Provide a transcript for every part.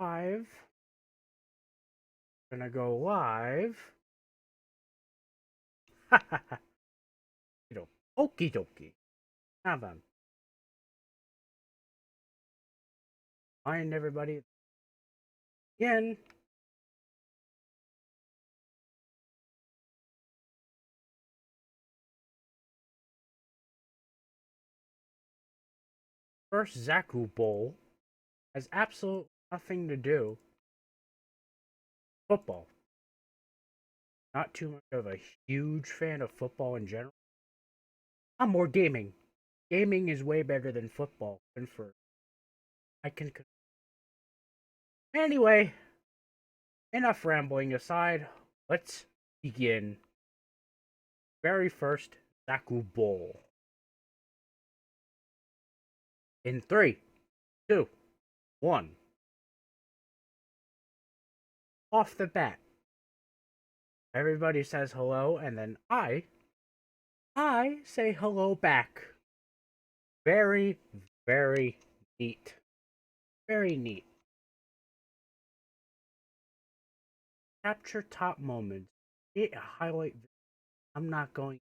live. Gonna go live. Okie dokie. Now then. Find everybody again. First Zakku Bowl has absolutely nothing to do with football. Not too much of a huge fan of football in general. I'm more gaming. Gaming is way better than football. I can. Anyway, enough rambling aside. Let's begin. Very first Zakku Bowl. In 3, 2, 1. Off the bat, everybody says hello, and then I say hello back. Very, very neat. Very neat. Capture top moments. It highlight. I'm not going.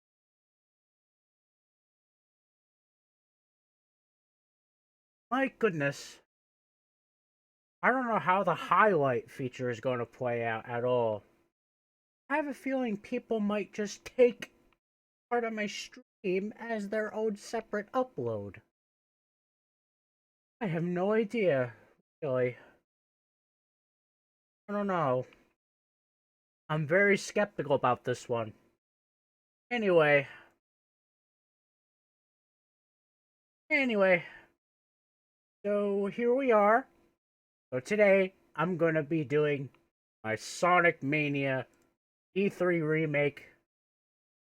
My goodness. I don't know how the highlight feature is going to play out at all. I have a feeling people might just take part of my stream as their own separate upload. I have no idea, really. I don't know. I'm very skeptical about this one. Anyway, so here we are. So today, I'm going to be doing my Sonic Mania E3 Remake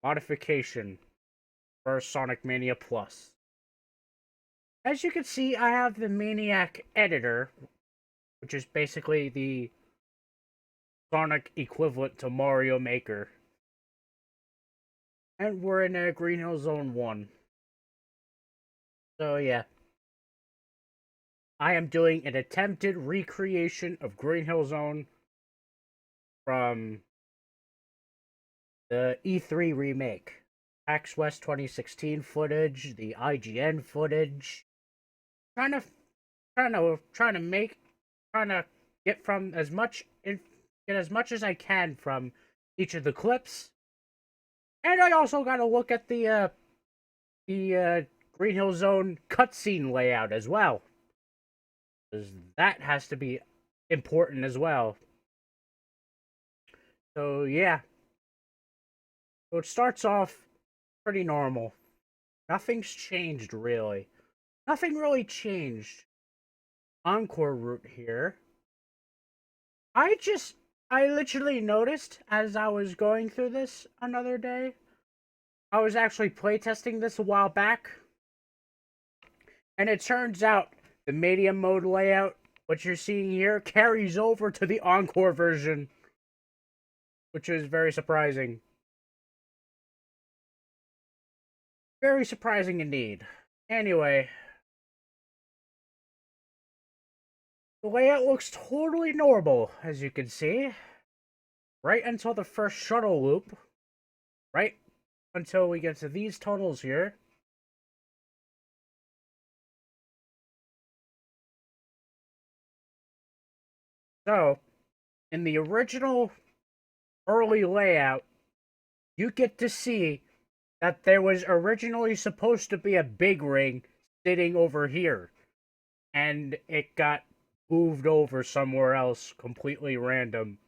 modification for Sonic Mania Plus. As you can see, I have the Maniac editor, which is basically the Sonic equivalent to Mario Maker. And we're in Green Hill Zone 1. So yeah. I am doing an attempted recreation of Green Hill Zone from the E3 remake. PAX West 2016 footage, the IGN footage. Trying to get from get as much as I can from each of the clips. And I also got to look at the Green Hill Zone cutscene layout as well. Because that has to be important as well. So, yeah. So it starts off pretty normal. Nothing's changed, really. Nothing really changed. Encore route here. I literally noticed as I was going through this another day. I was actually playtesting this a while back. And it turns out the Mania mode layout, what you're seeing here, carries over to the Encore version. Which is very surprising. Very surprising indeed. Anyway. The layout looks totally normal, as you can see. Right until the first shuttle loop. Right until we get to these tunnels here. So, in the original early layout, you get to see that there was originally supposed to be a big ring sitting over here. And it got moved over somewhere else, completely random,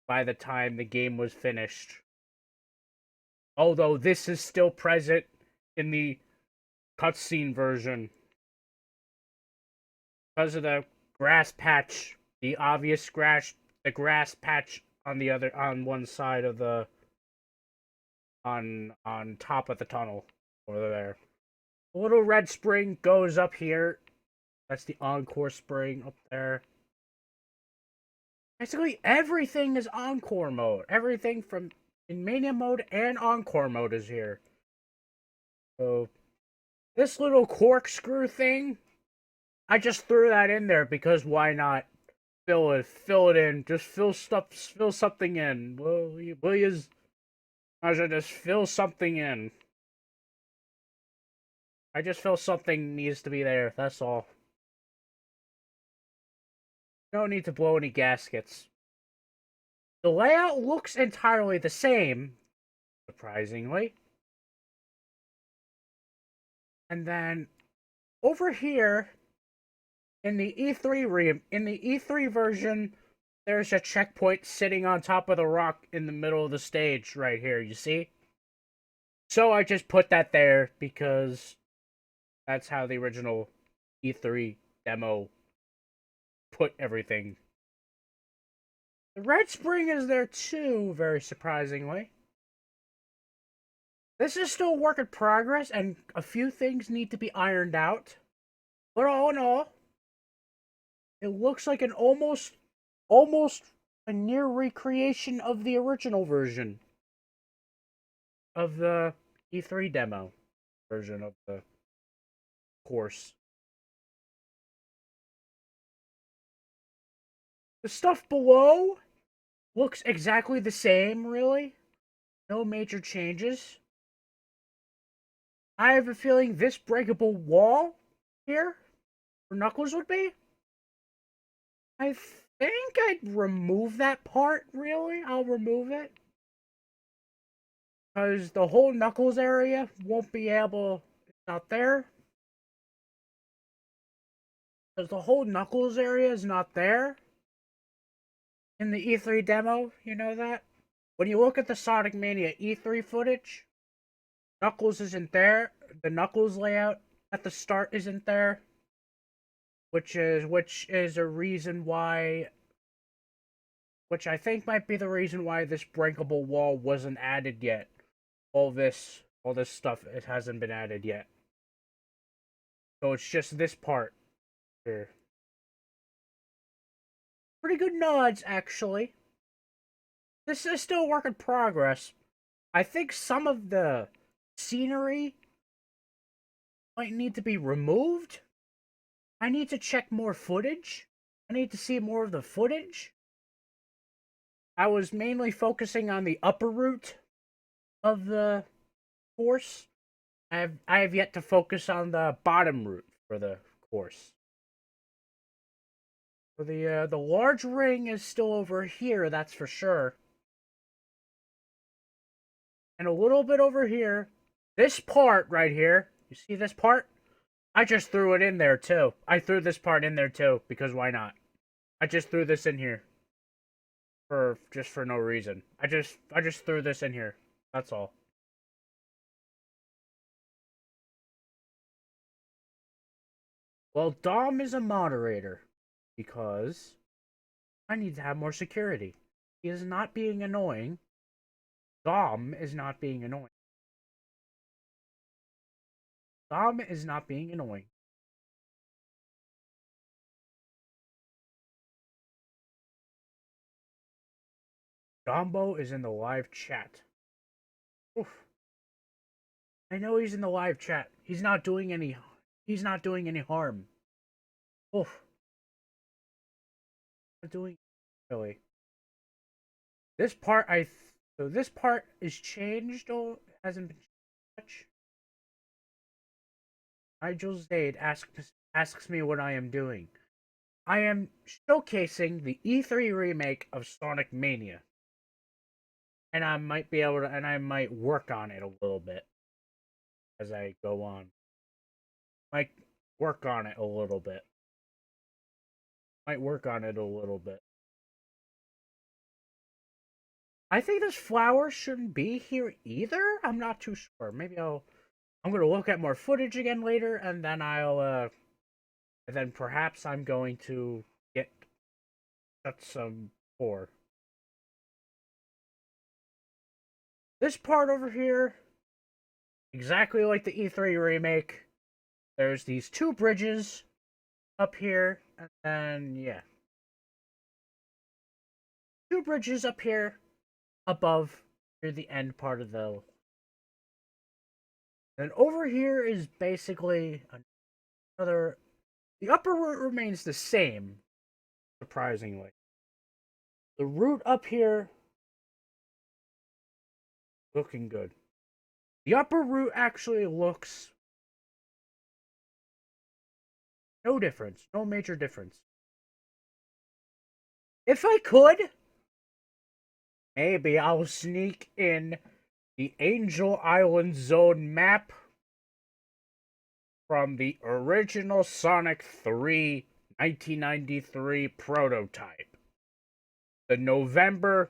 by the time the game was finished. Although this is still present in the cutscene version. Because of the grass patch, the obvious grass patch on one side of the on top of the tunnel over there. A little red spring goes up here. That's the Encore spring up there. Basically, everything is Encore mode. Everything from in Mania mode and Encore mode is here. So, this little corkscrew thing, I just threw that in there because why not? fill it in. Just fill something in. Will you? I should just fill something in. I just feel something needs to be there. That's all. No need to blow any gaskets. The layout looks entirely the same, surprisingly. And then over here in the E3 version, there's a checkpoint sitting on top of the rock in the middle of the stage right here, you see? So I just put that there because that's how the original E3 demo put everything. The red spring is there too, very surprisingly. This is still a work in progress, and a few things need to be ironed out. But all in all, it looks like an almost a near recreation of the original version of the E3 demo version of the course. The stuff below looks exactly the same, really. No major changes. I have a feeling this breakable wall here, where Knuckles would be, I think I'd remove that part, really. I'll remove it. Because the whole Knuckles area won't be able... It's not there. Because the whole Knuckles area is not there. In the E3 demo, you know that? When you look at the Sonic Mania E3 footage, Knuckles isn't there. The Knuckles layout at the start isn't there. Which is a reason why... Which I think might be the reason why this breakable wall wasn't added yet. All this stuff, it hasn't been added yet. So it's just this part here. Pretty good nods, actually. This is still a work in progress. I think some of the scenery might need to be removed. I need to check more footage. I need to see more of the footage. I was mainly focusing on the upper route of the course. I have yet to focus on the bottom route for the course. So the large ring is still over here, that's for sure. And a little bit over here. This part right here, you see this part? I just threw it in there too. I threw this part in there too, because why not? I just threw this in here. For no reason. I just threw this in here. That's all. Well, Dom is a moderator because I need to have more security. He is not being annoying. Dom is not being annoying. Dom is not being annoying. Dombo is in the live chat. Oof. I know he's in the live chat. He's not doing any harm. Oof. Not doing really. This part so this part is changed or hasn't been changed. Nigel Zade asks me what I am doing. I am showcasing the E3 remake of Sonic Mania. And I might be able to and I might work on it a little bit as I go on. Might work on it a little bit. Might work on it a little bit. I think this flower shouldn't be here either. I'm not too sure. Maybe I'm gonna look at more footage again later, and then and then perhaps I'm going to shut some for. This part over here, exactly like the E3 remake. There's these two bridges up here, and then yeah. Two bridges up here above near the end part of the. And over here is basically another. The upper route remains the same. surprisingly. The route up here, looking good. The upper route actually looks no difference, no major difference. If I could, maybe I'll sneak in the Angel Island Zone map from the original Sonic 3 1993 prototype. The November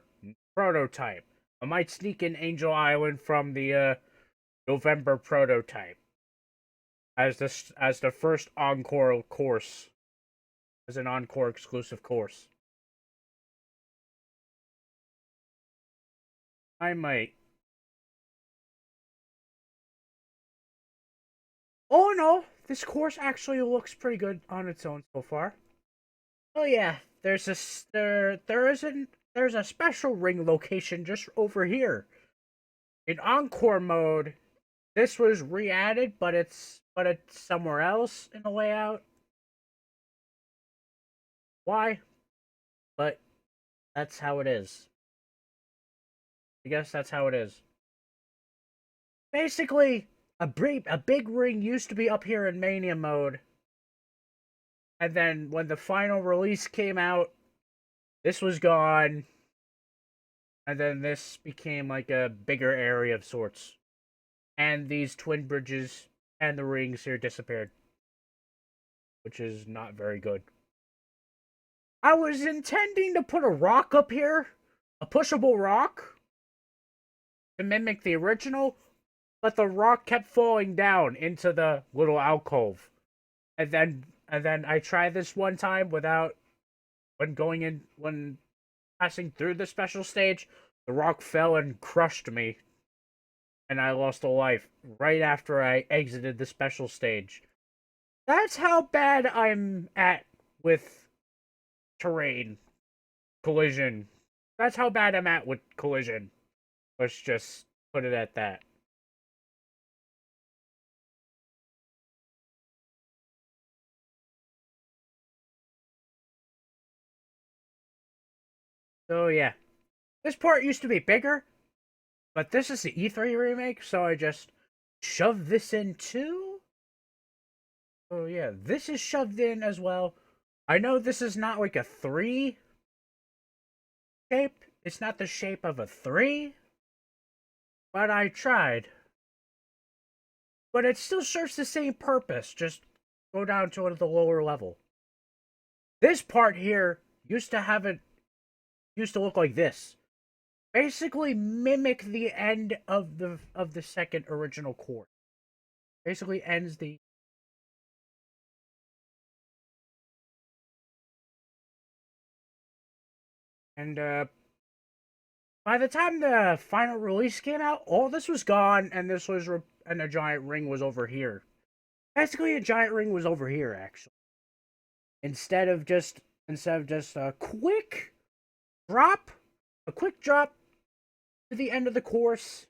prototype. I might sneak in Angel Island from the November prototype as the first Encore course, as an Encore exclusive course. I might. Oh no, this course actually looks pretty good on its own so far. Oh yeah, there's a special ring location just over here. In Encore mode, this was re-added, but it's somewhere else in the layout. Why? But that's how it is. I guess that's how it is. Basically, a big ring used to be up here in Mania mode. And then when the final release came out, this was gone. And then this became like a bigger area of sorts. And these twin bridges and the rings here disappeared. Which is not very good. I was intending to put a rock up here. A pushable rock. To mimic the original. But the rock kept falling down into the little alcove. And then I tried this one time without when passing through the special stage, the rock fell and crushed me. And I lost a life right after I exited the special stage. That's how bad I'm at with terrain. Collision. That's how bad I'm at with collision. Let's just put it at that. So yeah. This part used to be bigger, but this is the E3 remake, so I just shoved this in too? Oh yeah, this is shoved in as well. I know this is not like a 3 shape. It's not the shape of a 3. But I tried. But it still serves the same purpose. Just go down to the lower level. This part here used to look like this. Basically mimic the end of the second original course. Basically ends the and by the time the final release came out, all this was gone, and and a giant ring was over here. Basically, a giant ring was over here, actually. Instead of just drop, a quick drop to the end of the course.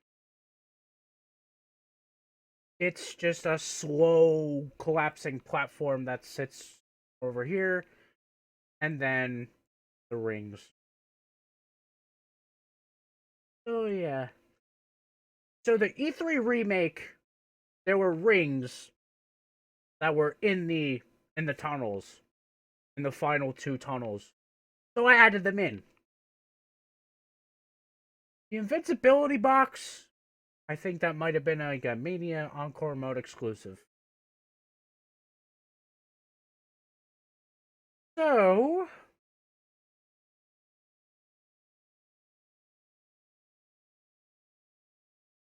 It's just a slow collapsing platform that sits over here, and then the rings. Oh yeah. So the E3 remake, there were rings that were in the tunnels, in the final two tunnels. So I added them in. The invincibility box, I think that might have been like a Mania Encore Mode exclusive. So,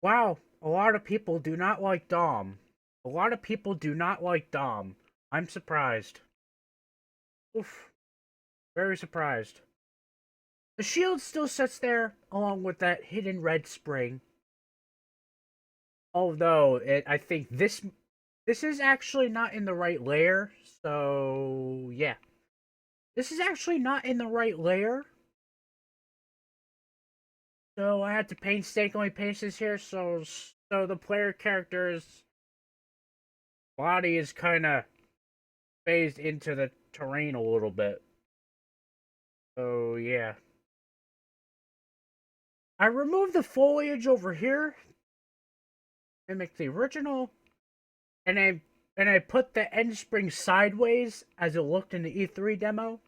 wow, a lot of people do not like Dom. A lot of people do not like Dom. I'm surprised. Oof, very surprised. The shield still sits there, along with that hidden red spring. Although, I think this is actually not in the right layer, so yeah. This is actually not in the right layer. So I had to painstakingly paste this here, so the player character's body is kind of phased into the terrain a little bit. So yeah. I removed the foliage over here and make the original, and I put the end spring sideways as it looked in the E3 demo.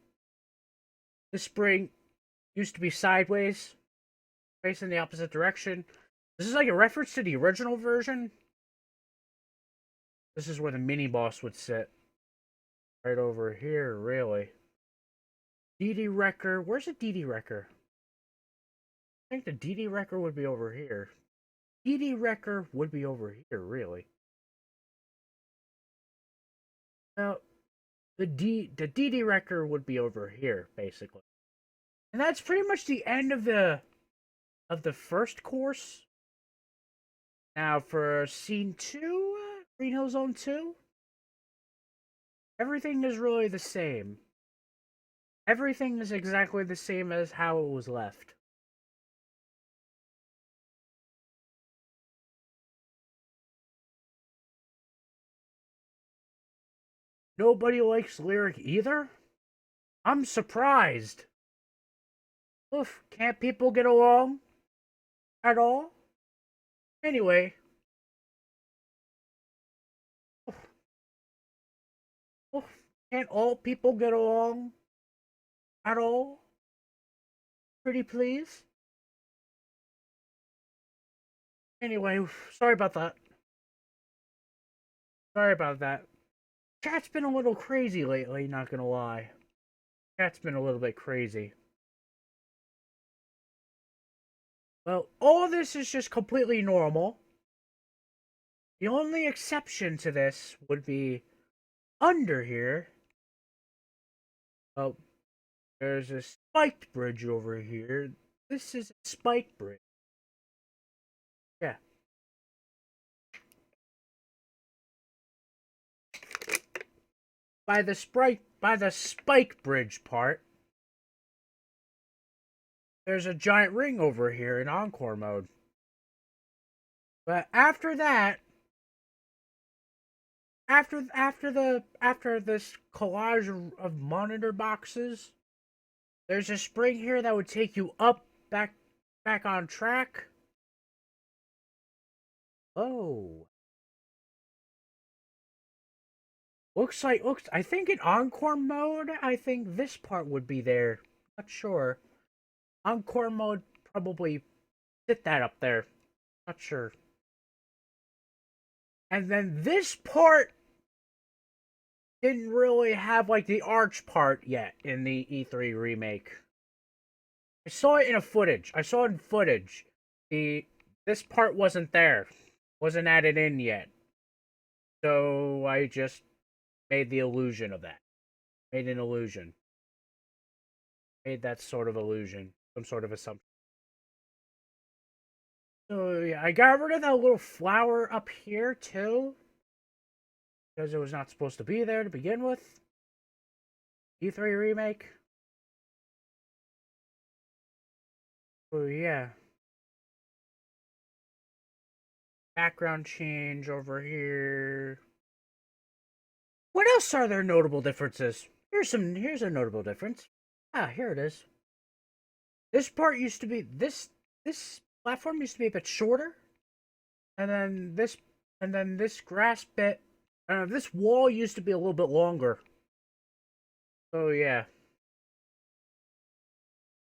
The spring used to be sideways, facing the opposite direction. This is like a reference to the original version. This is where the mini boss would sit. Right over here, really. DD Wrecker. Where's the DD Wrecker? I think the DD Wrecker would be over here. DD Wrecker would be over here, really. Now, the DD Wrecker would be over here, basically. And that's pretty much the end of the first course. Now for scene 2, Green Hill Zone 2, everything is really the same. Everything is exactly the same as how it was left. Nobody likes Lyric either? I'm surprised. Oof, can't people get along at all? Anyway. Oof, can't all people get along at all? Pretty please? Anyway, sorry about that. Sorry about that. Chat's been a little crazy lately, not gonna lie. Chat's been a little bit crazy. Well, all this is just completely normal. The only exception to this would be under here. Oh, there's a spiked bridge over here. This is a spiked bridge. Yeah. By the spike bridge part, there's a giant ring over here in Encore Mode. But after that, after this collage of monitor boxes, there's a spring here that would take you up back on track. Oh. I think in Encore Mode, I think this part would be there. Not sure. Encore Mode probably sit that up there. Not sure. And then this part didn't really have like the arch part yet in the E3 remake. I saw it in footage. This part wasn't there. Wasn't added in yet. So I just made the illusion of that. Made an illusion. Made that sort of illusion. Some sort of assumption. So yeah, I got rid of that little flower up here too. Because it was not supposed to be there to begin with. E3 remake. Oh yeah. Background change over here. What else are there notable differences? Here's a notable difference. Ah, here it is. This part used to be this platform used to be a bit shorter. And then this grass bit, this wall used to be a little bit longer. Oh yeah.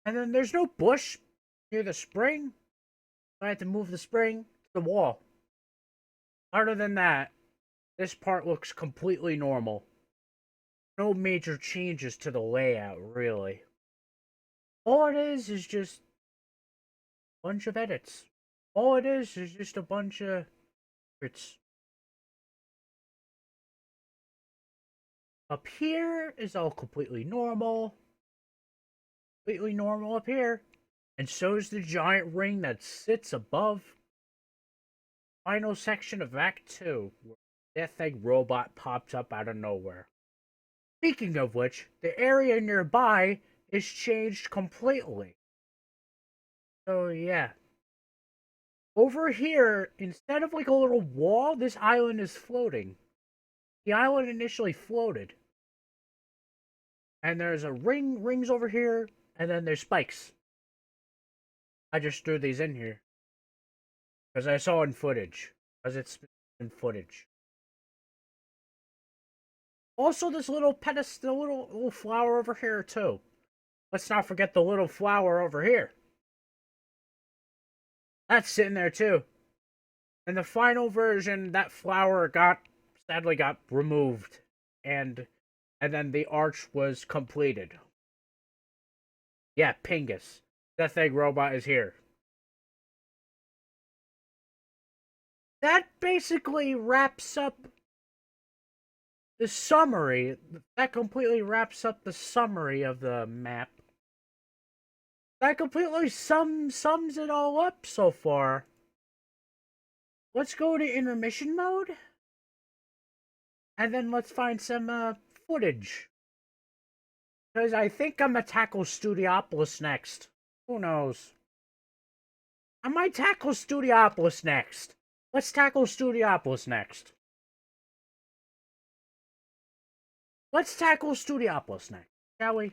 And then there's no bush near the spring. I had to move the spring to the wall. Other than that, this part looks completely normal. No major changes to the layout, really. All it is just a bunch of edits. All it is just a bunch of edits. Up here is all completely normal. Completely normal up here. And so is the giant ring that sits above final section of Act 2, where Death Egg Robot pops up out of nowhere. Speaking of which, the area nearby is changed completely. So yeah. Over here, instead of like a little wall, this island is floating. The island initially floated. And there's a rings over here, And then there's spikes. I just threw these in here. Because I saw in footage. Because it's in footage. Also, this little pedestal, little flower over here, too. Let's not forget the little flower over here. That's sitting there, too. In the final version, that flower sadly got removed. And then the arch was completed. Yeah, Pingus. Death Egg Robot is here. That basically wraps up the summary. That completely wraps up the summary of the map. That completely sums it all up so far. Let's go to intermission mode. And then let's find some footage. Because I think I'm gonna tackle Studiopolis next. Who knows? I might tackle Studiopolis next. Let's tackle Studiopolis next. Let's tackle Studiopolis next, shall we?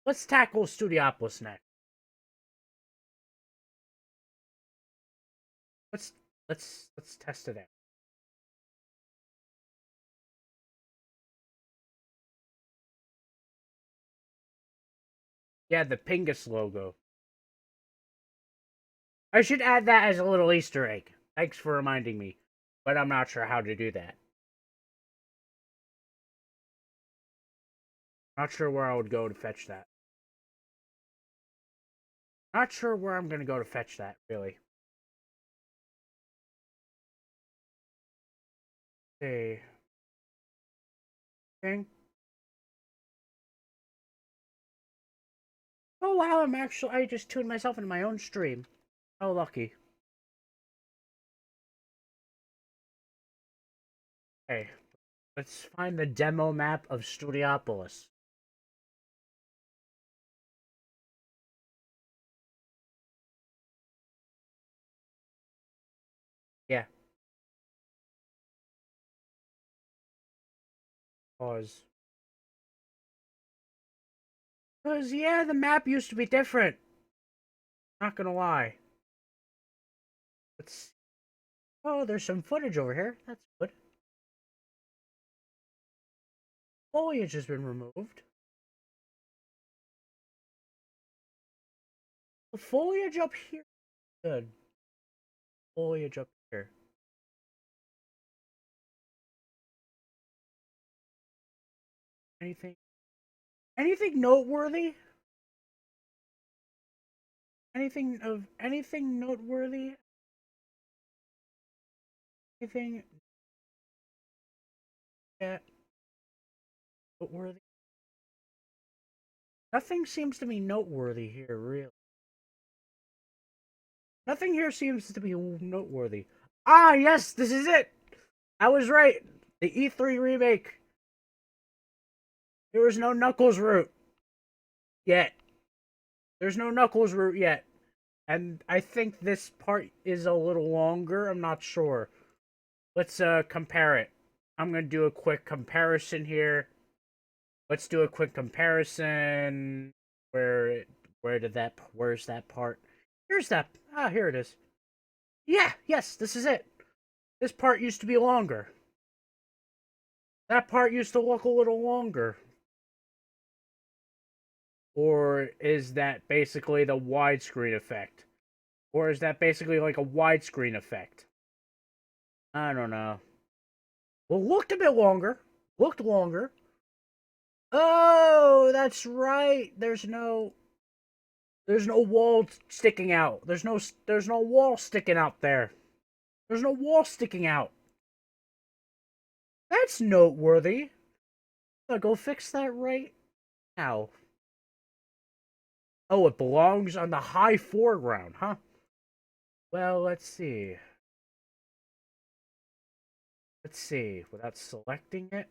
Let's tackle Studiopolis next. Let's test it out. Yeah, the Pingus logo. I should add that as a little Easter egg. Thanks for reminding me. But I'm not sure how to do that. Not sure where I would go to fetch that. Not sure where I'm gonna go to fetch that, really. Hey. Thing. Oh wow, I just tuned myself into my own stream. How lucky. Hey, let's find the demo map of Studiopolis. Yeah. Pause. Because, yeah, the map used to be different. Not gonna lie. Let's... Oh, there's some footage over here. That's good. Foliage has been removed. The foliage up here. Good. Foliage up here. Anything? Anything noteworthy? Anything noteworthy? Anything? Yeah. Noteworthy? Nothing seems to be noteworthy here, really. Nothing here seems to be noteworthy. Ah, yes, this is it! I was right. The E3 remake. There was no Knuckles route. Yet. There's no Knuckles route yet. And I think this part is a little longer. I'm not sure. Let's compare it. I'm going to do a quick comparison here. Let's do a quick comparison. Where's that part? Here's that. Ah, here it is. Yeah, yes, this is it. This part used to be longer. That part used to look a little longer. Or is that basically the widescreen effect? Or is that basically like a widescreen effect? I don't know. Well, looked a bit longer. Looked longer. Oh, that's right. There's no wall sticking out. There's no wall sticking out there. There's no wall sticking out. That's noteworthy. I'll go fix that right now. Oh, it belongs on the high foreground, huh? Well, let's see. Let's see. Without selecting it,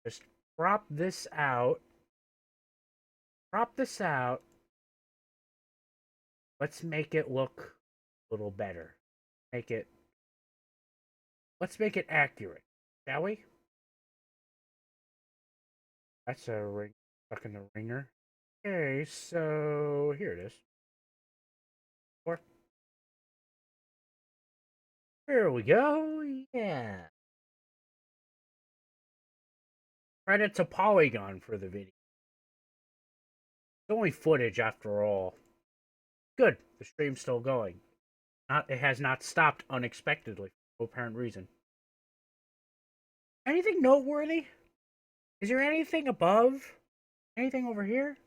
just crop this out. Crop this out. Let's make it look a little better. Let's make it accurate, shall we? That's a ring stuck in the ringer. Okay, so here it is. Or here we go. Yeah. Credit to Polygon for the video. It's only footage after all. Good. The stream's still going. It has not stopped unexpectedly for no apparent reason. Anything noteworthy? Is there anything above? Anything over here?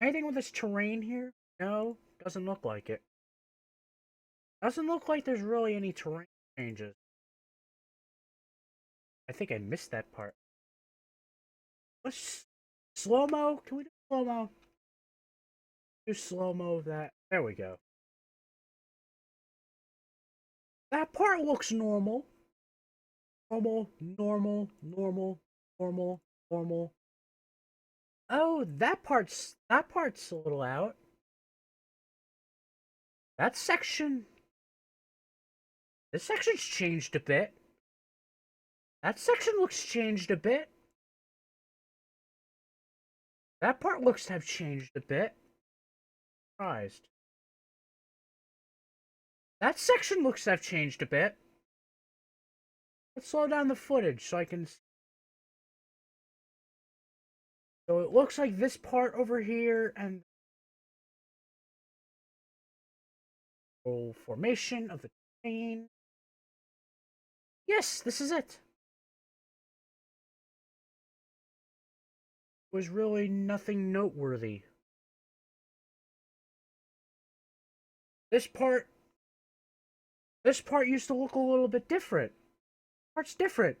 Anything with this terrain here? No, doesn't look like it. Doesn't look like there's really any terrain changes. I think I missed that part. Let's slow-mo? Can we do slow-mo? Do slow-mo of that. There we go. That part looks normal. Normal, normal, normal, normal, normal. Oh, that part's a little out. That section. This section's changed a bit. That section looks changed a bit. That part looks to have changed a bit. Surprised. That section looks to have changed a bit. Let's slow down the footage so I can see. So it looks like this part over here and the formation of the train. Yes, this is it. Was really nothing noteworthy. This part used to look a little bit different. Part's different.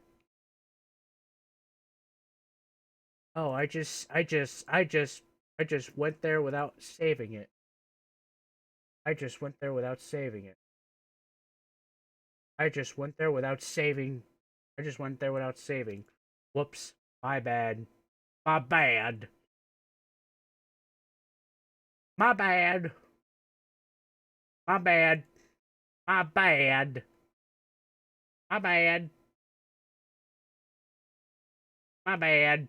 Oh, I just went there without saving it. I just went there without saving it. I just went there without saving. I just went there without saving. Whoops. My bad. My bad. My bad. My bad. My bad. My bad. My bad.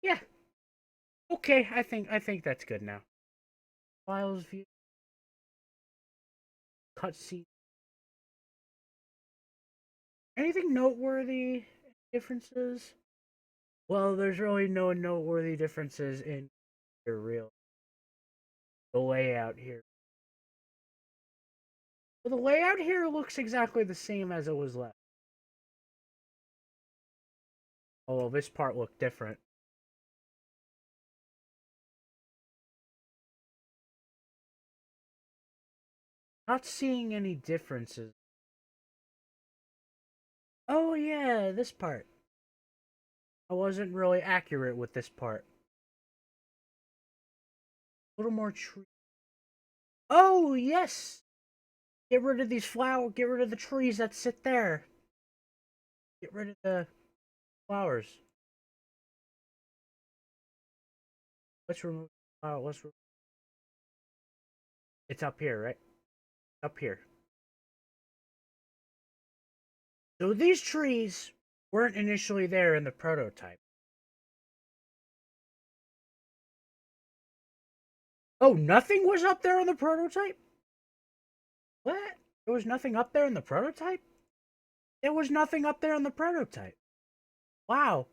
Yeah. Okay, I think that's good now. Files view. Cutscene. Anything noteworthy differences? Well, there's really no noteworthy differences in here, real. The layout here. Well, the layout here looks exactly the same as it was left. Although this part looked different. Not seeing any differences. Oh yeah, this part. I wasn't really accurate with this part. A little more tree. Oh yes! Get rid of these flowers. Get rid of the trees that sit there. Get rid of the flowers. Let's remove. Oh, it's up here, right? Up here. So these trees weren't initially there in the prototype. Oh, nothing was up there in the prototype? What? There was nothing up there in the prototype? There was nothing up there in the prototype. Wow.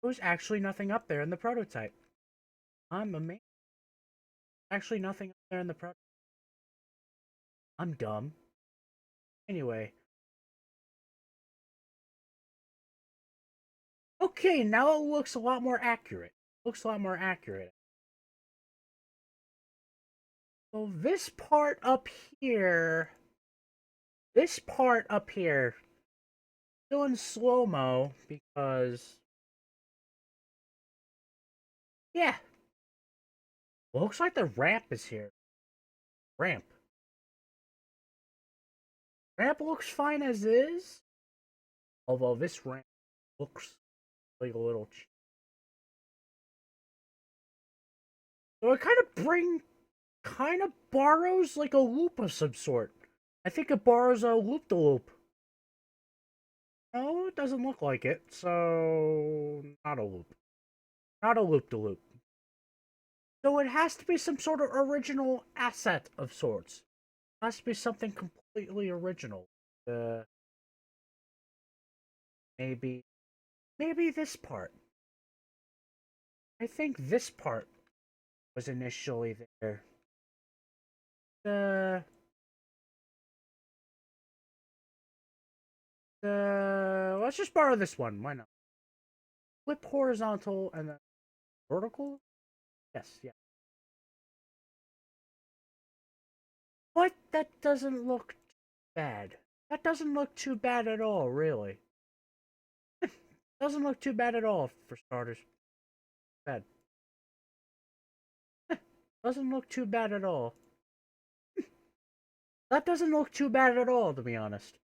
There was actually nothing up there in the prototype. I'm amazed. Actually nothing up there in the prototype. I'm dumb. Anyway. Okay, now it looks a lot more accurate. Looks a lot more accurate. So this part up here, still in slow-mo because, yeah. Well, looks like the ramp is here. Ramp. Ramp looks fine as is. Although this ramp looks like a little... So it kind of borrows like a loop of some sort. I think it borrows a loop-de-loop. No, it doesn't look like it, so not a loop. Not a loop-de-loop. So it has to be some sort of original asset of sorts. It has to be something completely original. Maybe this part. I think this part was initially there. Let's just borrow this one. Why not? Flip horizontal and then vertical? Yes, yeah. But that doesn't look bad. That doesn't look too bad at all, really. Doesn't look too bad at all, for starters. Bad. Doesn't look too bad at all. That doesn't look too bad at all, to be honest.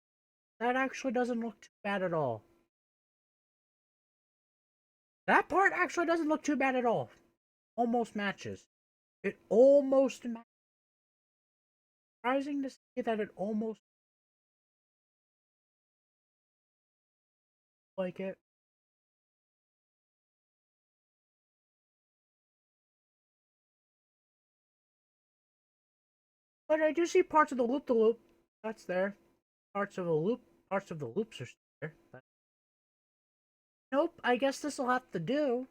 That actually doesn't look too bad at all. That part actually doesn't look too bad at all. Almost matches. It almost matches. Surprising to see that it almost like it. But I do see parts of the loop-de-loop. That's there. Parts of the loop. Parts of the loops are there. Nope. I guess this will have to do.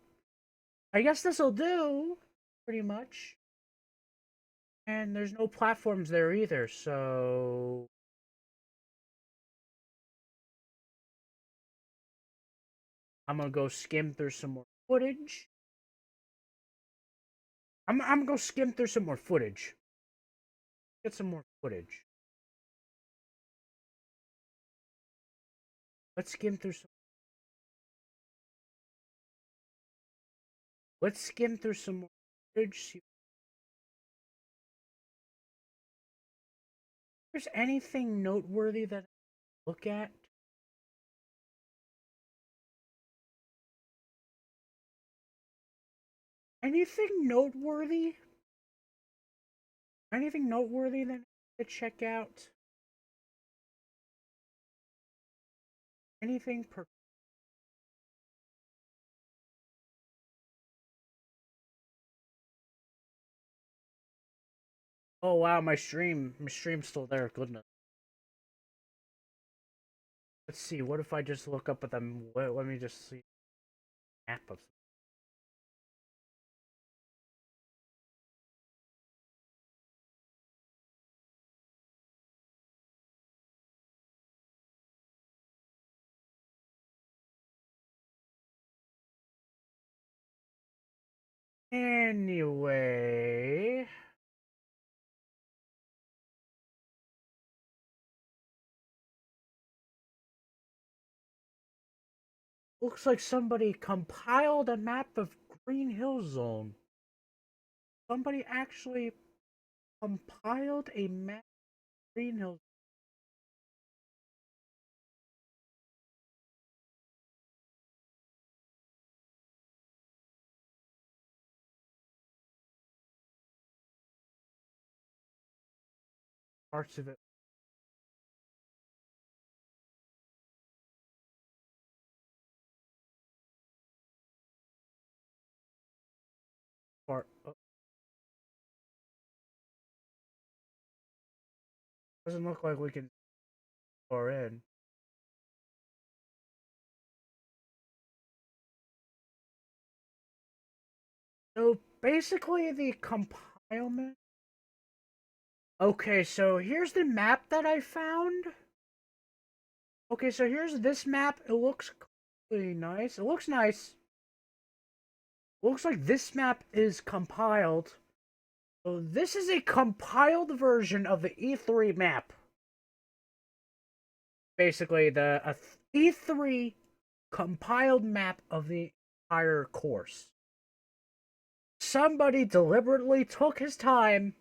I guess this will do. Pretty much. And there's no platforms there either, so... I'm gonna go skim through some more footage. I'm gonna go skim through some more footage. Get some more footage. Let's skim through some... Let's skim through some more footage. See if there's anything noteworthy that I look at. Anything noteworthy? Anything noteworthy that I could check out? Anything per... Oh wow, my stream's still there, goodness. Let's see, what if I just look up at them? Let me just see. Map of... Anyway... Looks like somebody compiled a map of Green Hill Zone. Somebody actually compiled a map of Green Hill Zone. Parts of it. Part... doesn't look like we can go in. So basically the compilement... Okay, so here's the map that I found. Okay, so here's this map. It looks really nice. It looks nice. Looks like this map is compiled. So this is a compiled version of the E3 map. Basically, the E3 compiled map of the entire course. Somebody deliberately took his time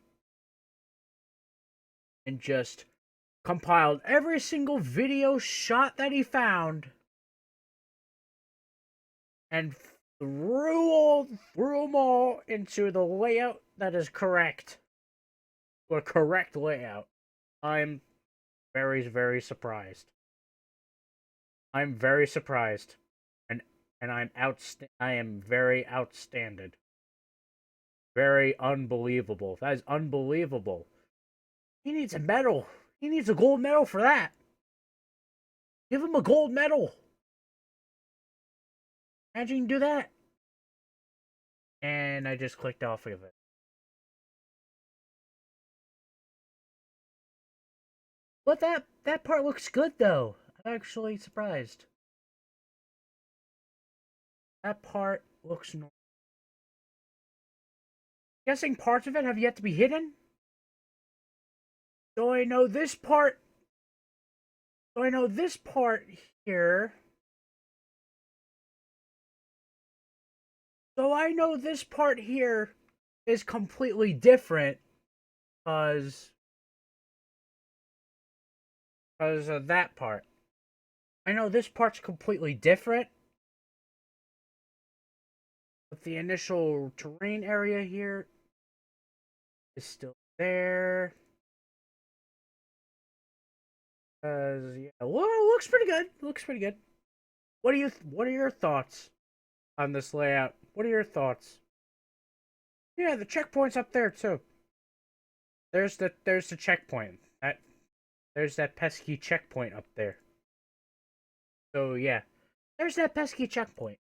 and just compiled every single video shot that he found and threw them all into the layout that is correct. Or correct layout. I'm very, very surprised. I'm very surprised. And I am very outstanding. Very unbelievable. That is unbelievable. He needs a medal. He needs a gold medal for that. Give him a gold medal. Imagine you can do that. And I just clicked off of it. But that part looks good though. I'm actually surprised. That part looks normal. Guessing parts of it have yet to be hidden. So I know this part. So I know this part here. So I know this part here is completely different because of that part. I know this part's completely different. But the initial terrain area here is still there. Yeah, well, it looks pretty good. It looks pretty good. What are your thoughts on this layout? What are your thoughts? Yeah, the checkpoint's up there too. There's the checkpoint. There's that pesky checkpoint up there. So yeah, there's that pesky checkpoint.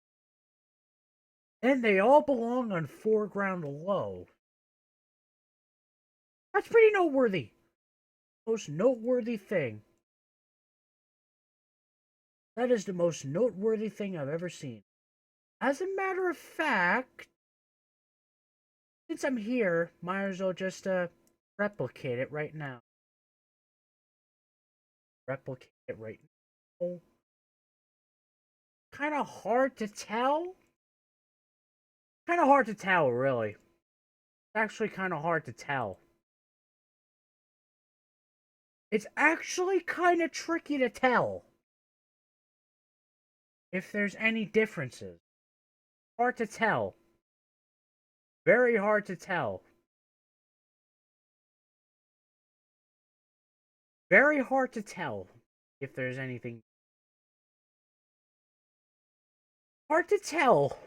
And they all belong on foreground low. That's pretty noteworthy. Most noteworthy thing. That is the most noteworthy thing I've ever seen. As a matter of fact, since I'm here, might as well just replicate it right now. Replicate it right now. Kind of hard to tell. Kind of hard to tell, really. It's actually kind of hard to tell. It's actually kind of tricky to tell if there's any differences. Hard to tell. Very hard to tell. Very hard to tell if there's anything. Hard to tell.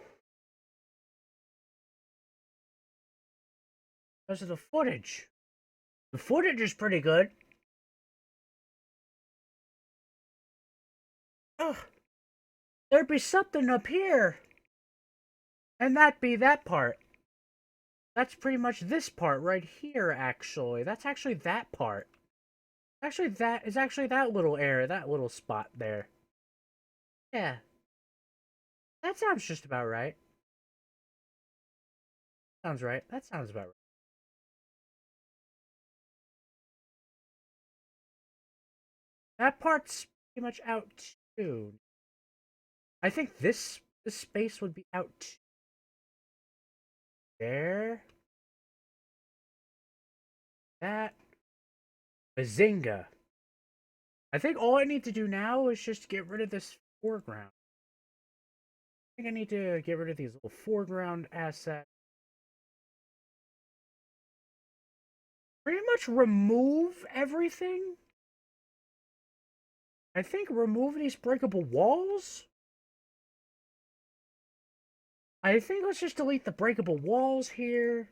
Because of the footage. The footage is pretty good. Ugh. There'd be something up here. And that'd be that part. That's pretty much this part right here, actually. That's actually that part. Actually, that is actually that little area, that little spot there. Yeah. That sounds just about right. Sounds right. That sounds about right. That part's pretty much out too. I think this space would be out too. There. That. Bazinga. I think all I need to do now is just get rid of this foreground. I think I need to get rid of these little foreground assets. Pretty much remove everything. I think remove these breakable walls. I think let's just delete the breakable walls here.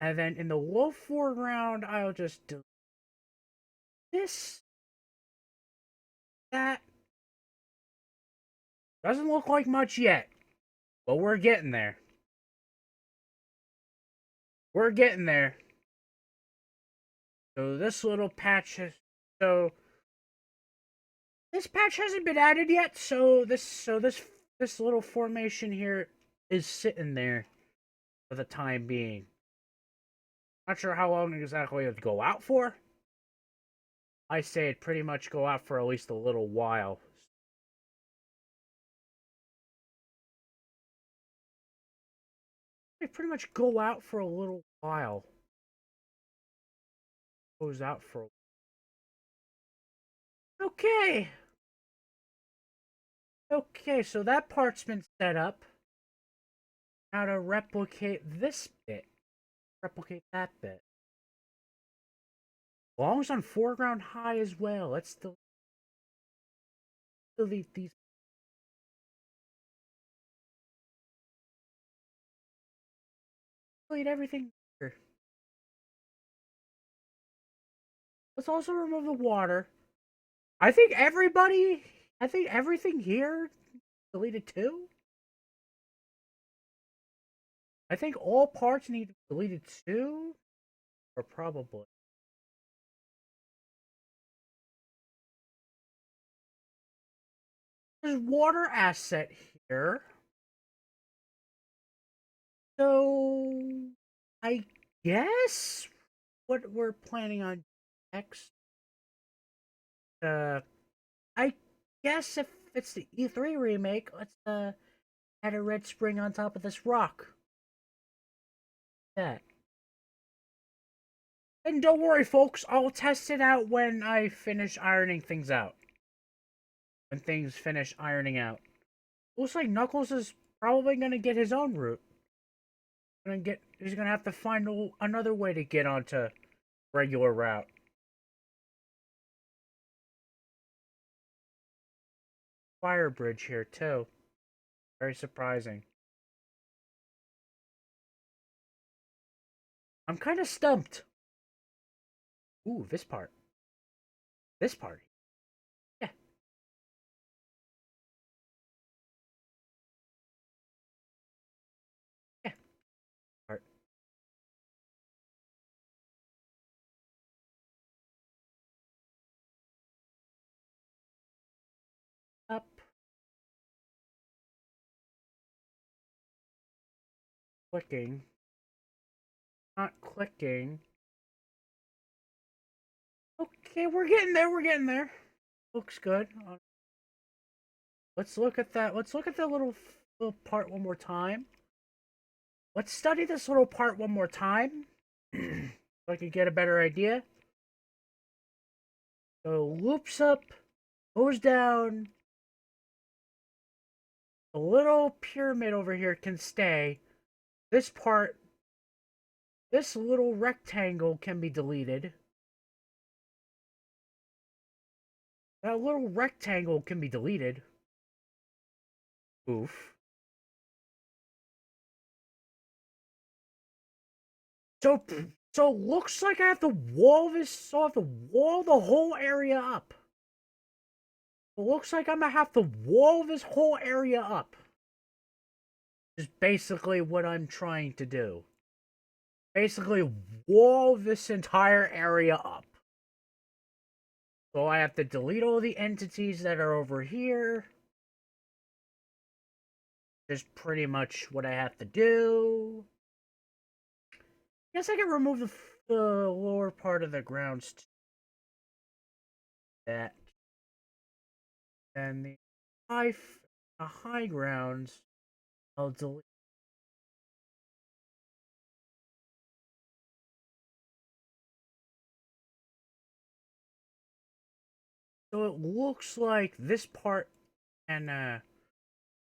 And then in the low foreground, I'll just delete this. That. Doesn't look like much yet. But we're getting there. We're getting there. So this little patch is... So... This patch hasn't been added yet, so this little formation here is sitting there for the time being. Not sure how long exactly it'd go out for. I say it'd pretty much go out for at least a little while. It'd pretty much go out for a little while. Goes out for... Okay! Okay, so that part's been set up. Now to replicate this bit. Replicate that bit. Belongs on foreground high as well. Let's delete delete these. Delete everything here. Let's also remove the water. I think everything here deleted too. I think all parts need deleted too, or probably. There's water asset here. So, I guess what we're planning on next, I guess if it's the E3 remake, let's, add a red spring on top of this rock. That. And don't worry, folks, I'll test it out when I finish ironing things out. When things finish ironing out. Looks like Knuckles is probably gonna get his own route. He's gonna have to find another way to get onto regular route. Fire bridge here too. Very surprising. I'm kind of stumped. Ooh, this part. This part. Yeah. Yeah. Part. Up. Clicking. Not clicking. Okay, we're getting there. We're getting there. Looks good. Let's look at that. Let's look at that little part one more time. Let's study this little part one more time. So I can get a better idea. So loops up, goes down. The little pyramid over here can stay. This part, this little rectangle can be deleted. That little rectangle can be deleted. Oof. So, so looks like I have to wall this, so I have to wall the whole area up. It looks like I'm gonna have to wall this whole area up. Is basically what I'm trying to do. Basically, wall this entire area up. So I have to delete all the entities that are over here. Is pretty much what I have to do. Guess I can remove the lower part of the grounds. That. And the high grounds, I'll delete. So it looks like this part, and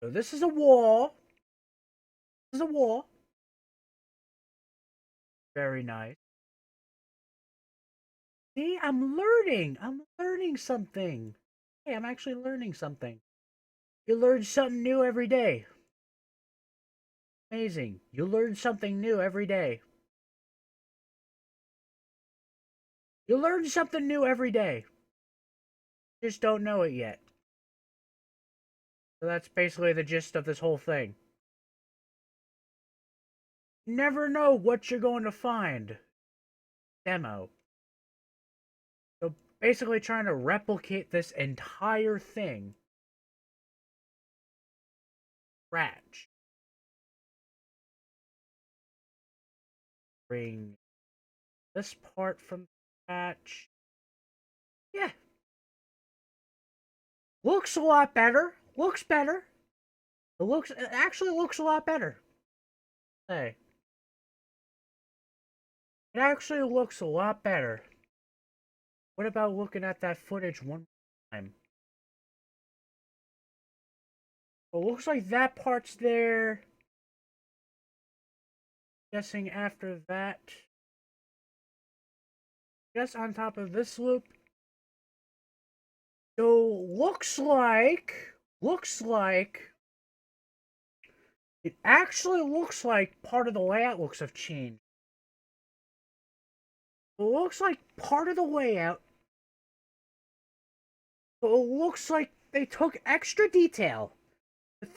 so this is a wall. This is a wall. Very nice. See, I'm learning. I'm learning something. Hey, I'm actually learning something. You learn something new every day. Amazing. You learn something new every day. You learn something new every day. Just don't know it yet. So that's basically the gist of this whole thing. You never know what you're going to find. Demo. So basically trying to replicate this entire thing. Scratch. Bring this part from scratch. Yeah. Looks a lot better. Looks better. It actually looks a lot better. Hey. It actually looks a lot better. What about looking at that footage one more time? Well, looks like that part's there. Guessing after that. Guess on top of this loop. So looks like, it actually looks like part of the layout looks have changed. It looks like part of the layout, but it looks like they took extra detail with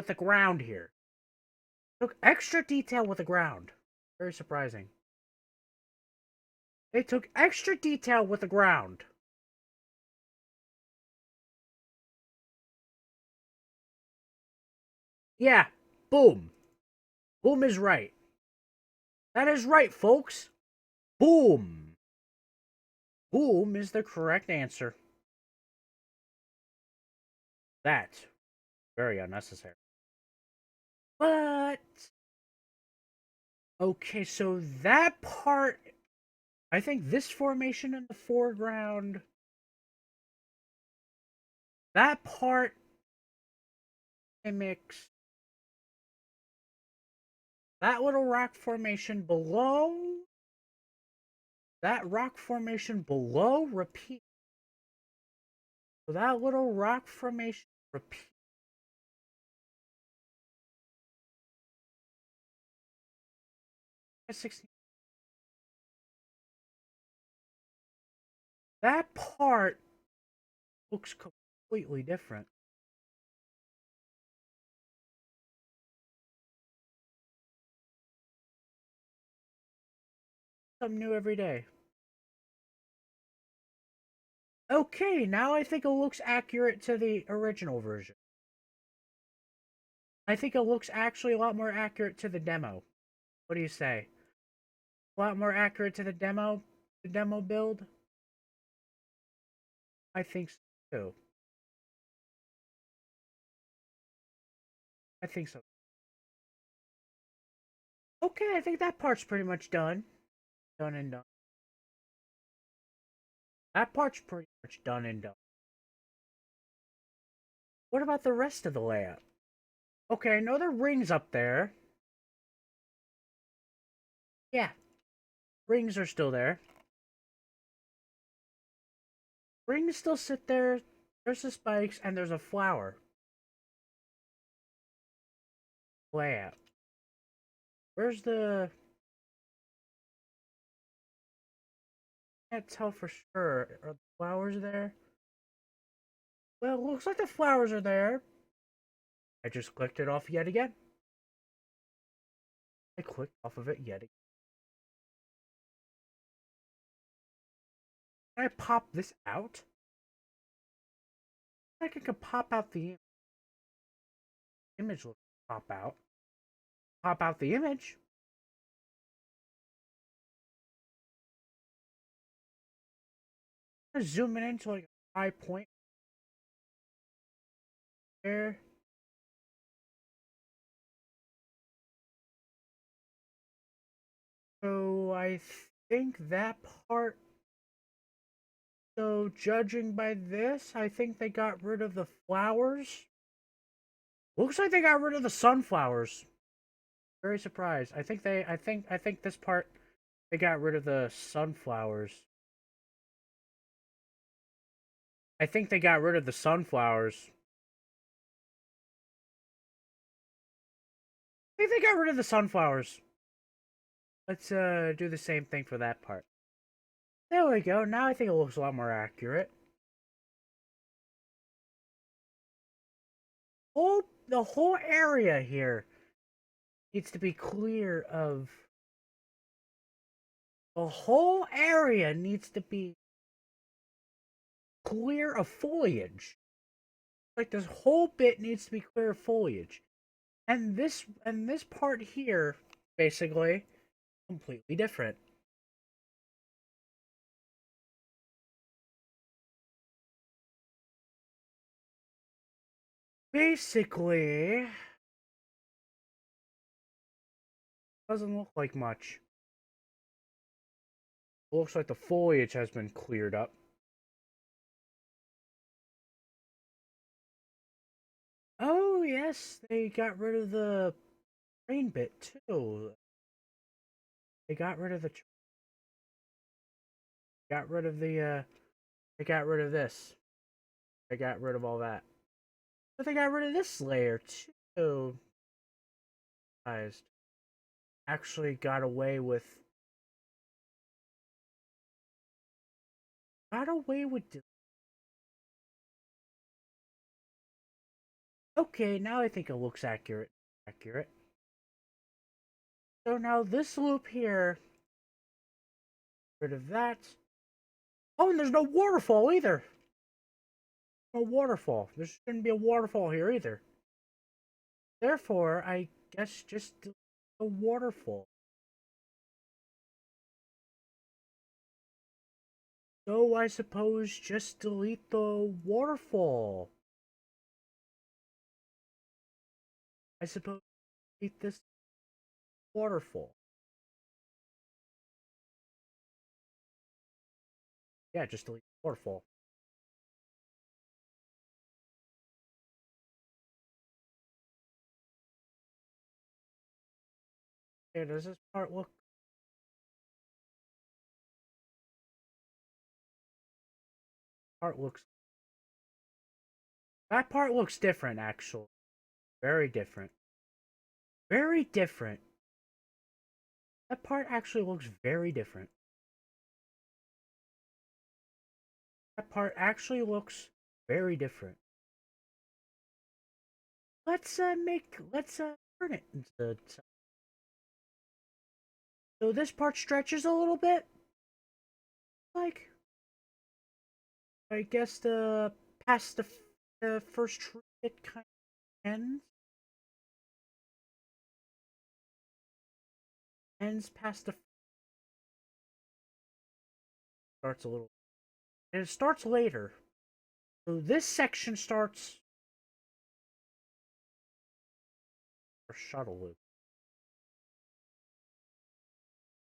the ground here. Took extra detail with the ground. Very surprising. They took extra detail with the ground. Yeah, boom. Boom is right. That is right, folks. Boom. Boom is the correct answer. That's very unnecessary. But okay, so that part, I think this formation in the foreground, that part mimics that little rock formation below. That rock formation below repeat. So that little rock formation repeat. That part looks completely different. Something new every day. Okay, now I think it looks accurate to the original version. I think it looks actually a lot more accurate to the demo. What do you say? A lot more accurate to the demo build? I think so too. I think so. Okay, I think that part's pretty much done. Done and done. That part's pretty much done and done. What about the rest of the layout? Okay, I know the rings up there. Yeah, rings are still there. Rings still sit there. There's the spikes, and there's a flower. Layout. Where's the... Can't tell for sure. Are the flowers there? Well, it looks like the flowers are there. I just clicked it off yet again. I clicked off of it yet again. Can I pop this out? I think I could pop out the image. Will pop out. Pop out the image. I'm zooming into like a high point there. So I think that part. So judging by this, I think they got rid of the flowers. Looks like they got rid of the sunflowers. Very surprised. I think this part they got rid of the sunflowers. I think they got rid of the sunflowers. I think they got rid of the sunflowers. Let's do the same thing for that part. There we go. Now I think it looks a lot more accurate. The whole area here needs to be clear of. The whole area needs to be clear of foliage. Like this whole bit needs to be clear of foliage. And this part here, basically, completely different. Basically, doesn't look like much. Looks like the foliage has been cleared up. Oh yes, they got rid of the train bit too. They got rid of the got rid of the they got rid of this. I got rid of all that. But they got rid of this layer too. Guys, actually got away with Okay, now I think it looks accurate. So now this loop here, rid of that. Oh, and there's no waterfall either. No waterfall. There shouldn't be a waterfall here either. Therefore, I guess just a waterfall. So I suppose just delete the waterfall. I suppose delete this waterfall. Yeah, just delete the waterfall. Okay, does this part look... That part looks different, actually. Very different. Very different. That part actually looks very different. That part actually looks very different. Let's turn it into... So this part stretches a little bit. Like, I guess past the first tree it kind of ends past the... Starts a little... And it starts later. So this section starts... Or shuttle loop.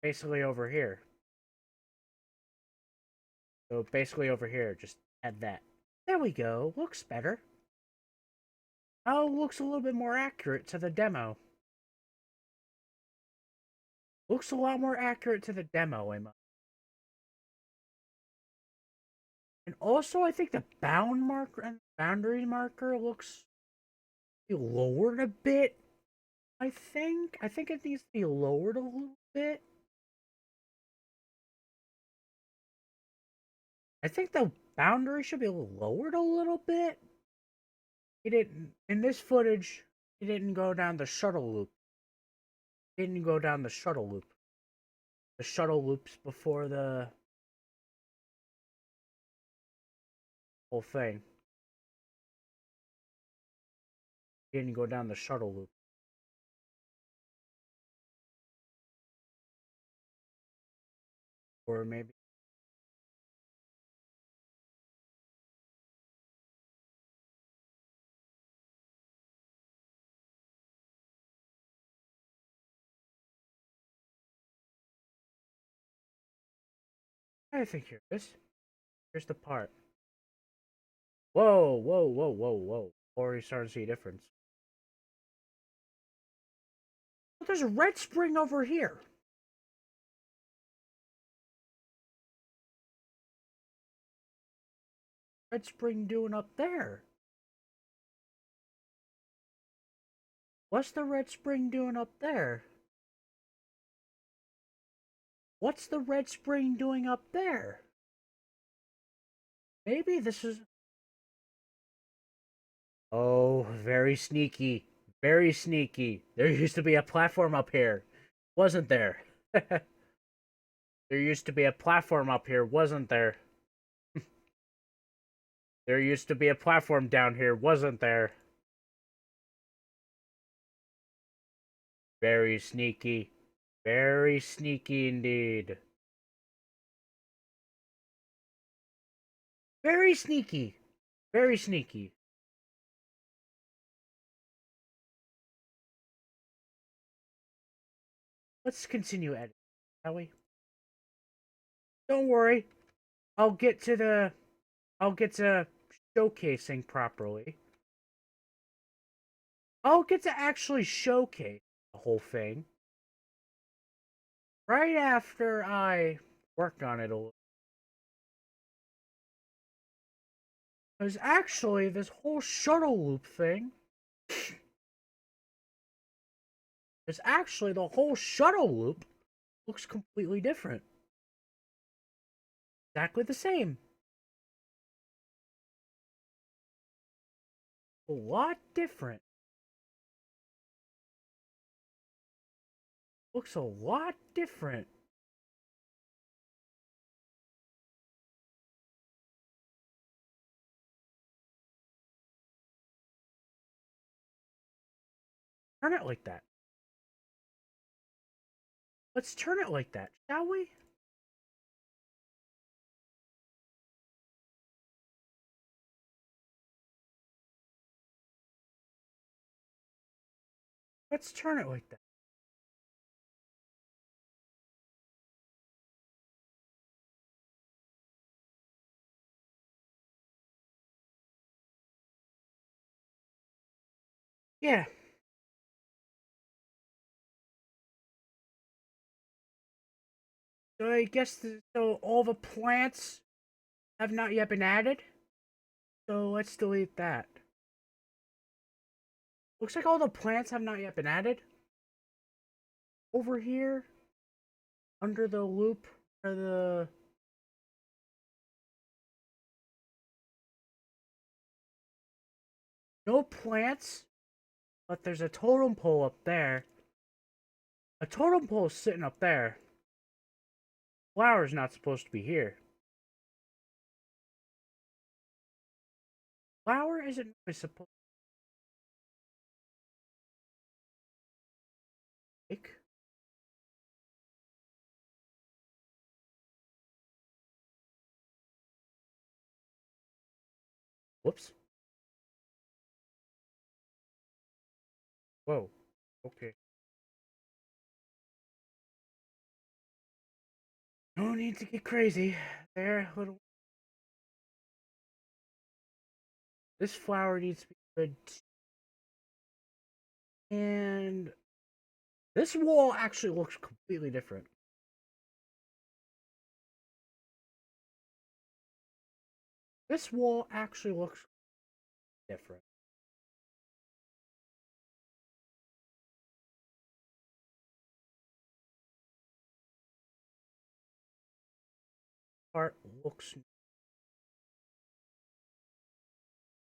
Basically over here. So basically over here, just add that. There we go. Looks better. Now it looks a little bit more accurate to the demo. Looks a lot more accurate to the demo, Emma. And also, I think the bound marker and boundary marker looks lowered a bit. I think it needs to be lowered a little bit. I think the boundary should be lowered a little bit. It didn't in this footage. It didn't go down the shuttle loop. It didn't go down the shuttle loop. The shuttle loops before the whole thing. It didn't go down the shuttle loop. Or maybe... I think here it is. Here's the part. Whoa, whoa, whoa, whoa, whoa. Already starting to see a difference. But there's a red spring over here. Red spring doing up there? What's the red spring doing up there? What's the red spring doing up there? Maybe this is... Oh, very sneaky. Very sneaky. There used to be a platform up here. Wasn't there? There used to be a platform up here, wasn't there? There used to be a platform down here, wasn't there? Very sneaky. Very sneaky indeed. Very sneaky. Very sneaky. Let's continue editing, shall we? Don't worry. I'll get to showcasing properly. I'll get to actually showcase the whole thing right after I work on it a little. Because actually, this whole shuttle loop thing is actually the whole shuttle loop looks completely different. Exactly the same. A lot different. Looks a lot different. Turn it like that. Let's turn it like that, shall we? Let's turn it like that. Yeah. So I guess so all the plants have not yet been added. So let's delete that. Looks like all the plants have not yet been added. Over here, under the loop, or the... No plants, but there's a totem pole up there. A totem pole is sitting up there. Flower's not supposed to be here. Flower isn't really supposed to take. Whoops. Whoa. Okay. No need to get crazy. There, little... This flower needs to be good. And this wall actually looks completely different. This wall actually looks different. Part looks...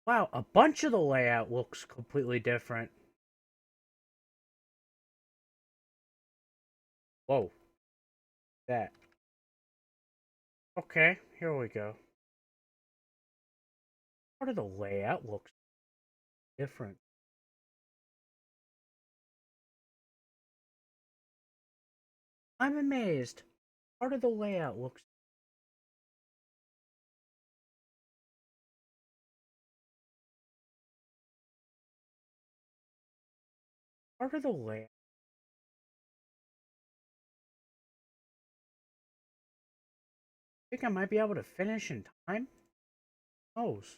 Wow, a bunch of the layout looks completely different. Whoa. That. Okay, here we go. Part of the layout looks different. I'm amazed. Part of the layout looks... Part of the layout... I think I might be able to finish in time? Who knows?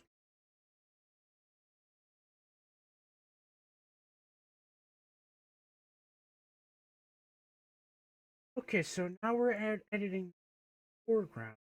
Okay, so now we're editing foreground.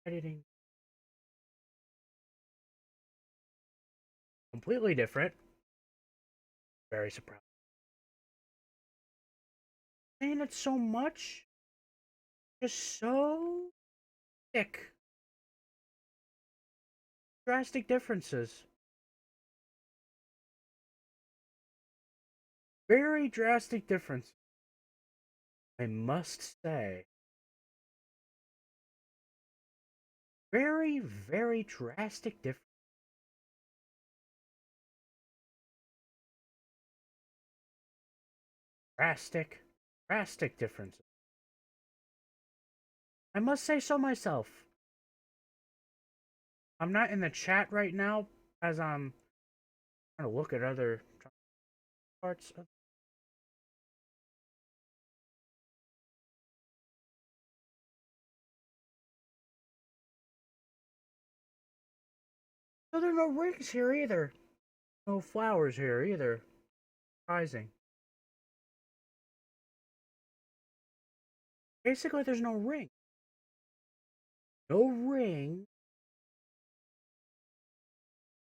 Editing completely different. Very surprised. Saying it so much, just so thick. Drastic differences. Very drastic difference. I must say. Very, very drastic difference. Drastic, drastic differences. I must say so myself. I'm not in the chat right now as I'm trying to look at other parts of... But there are no rings here either. No flowers here either. Surprising. Basically, there's no ring. No ring.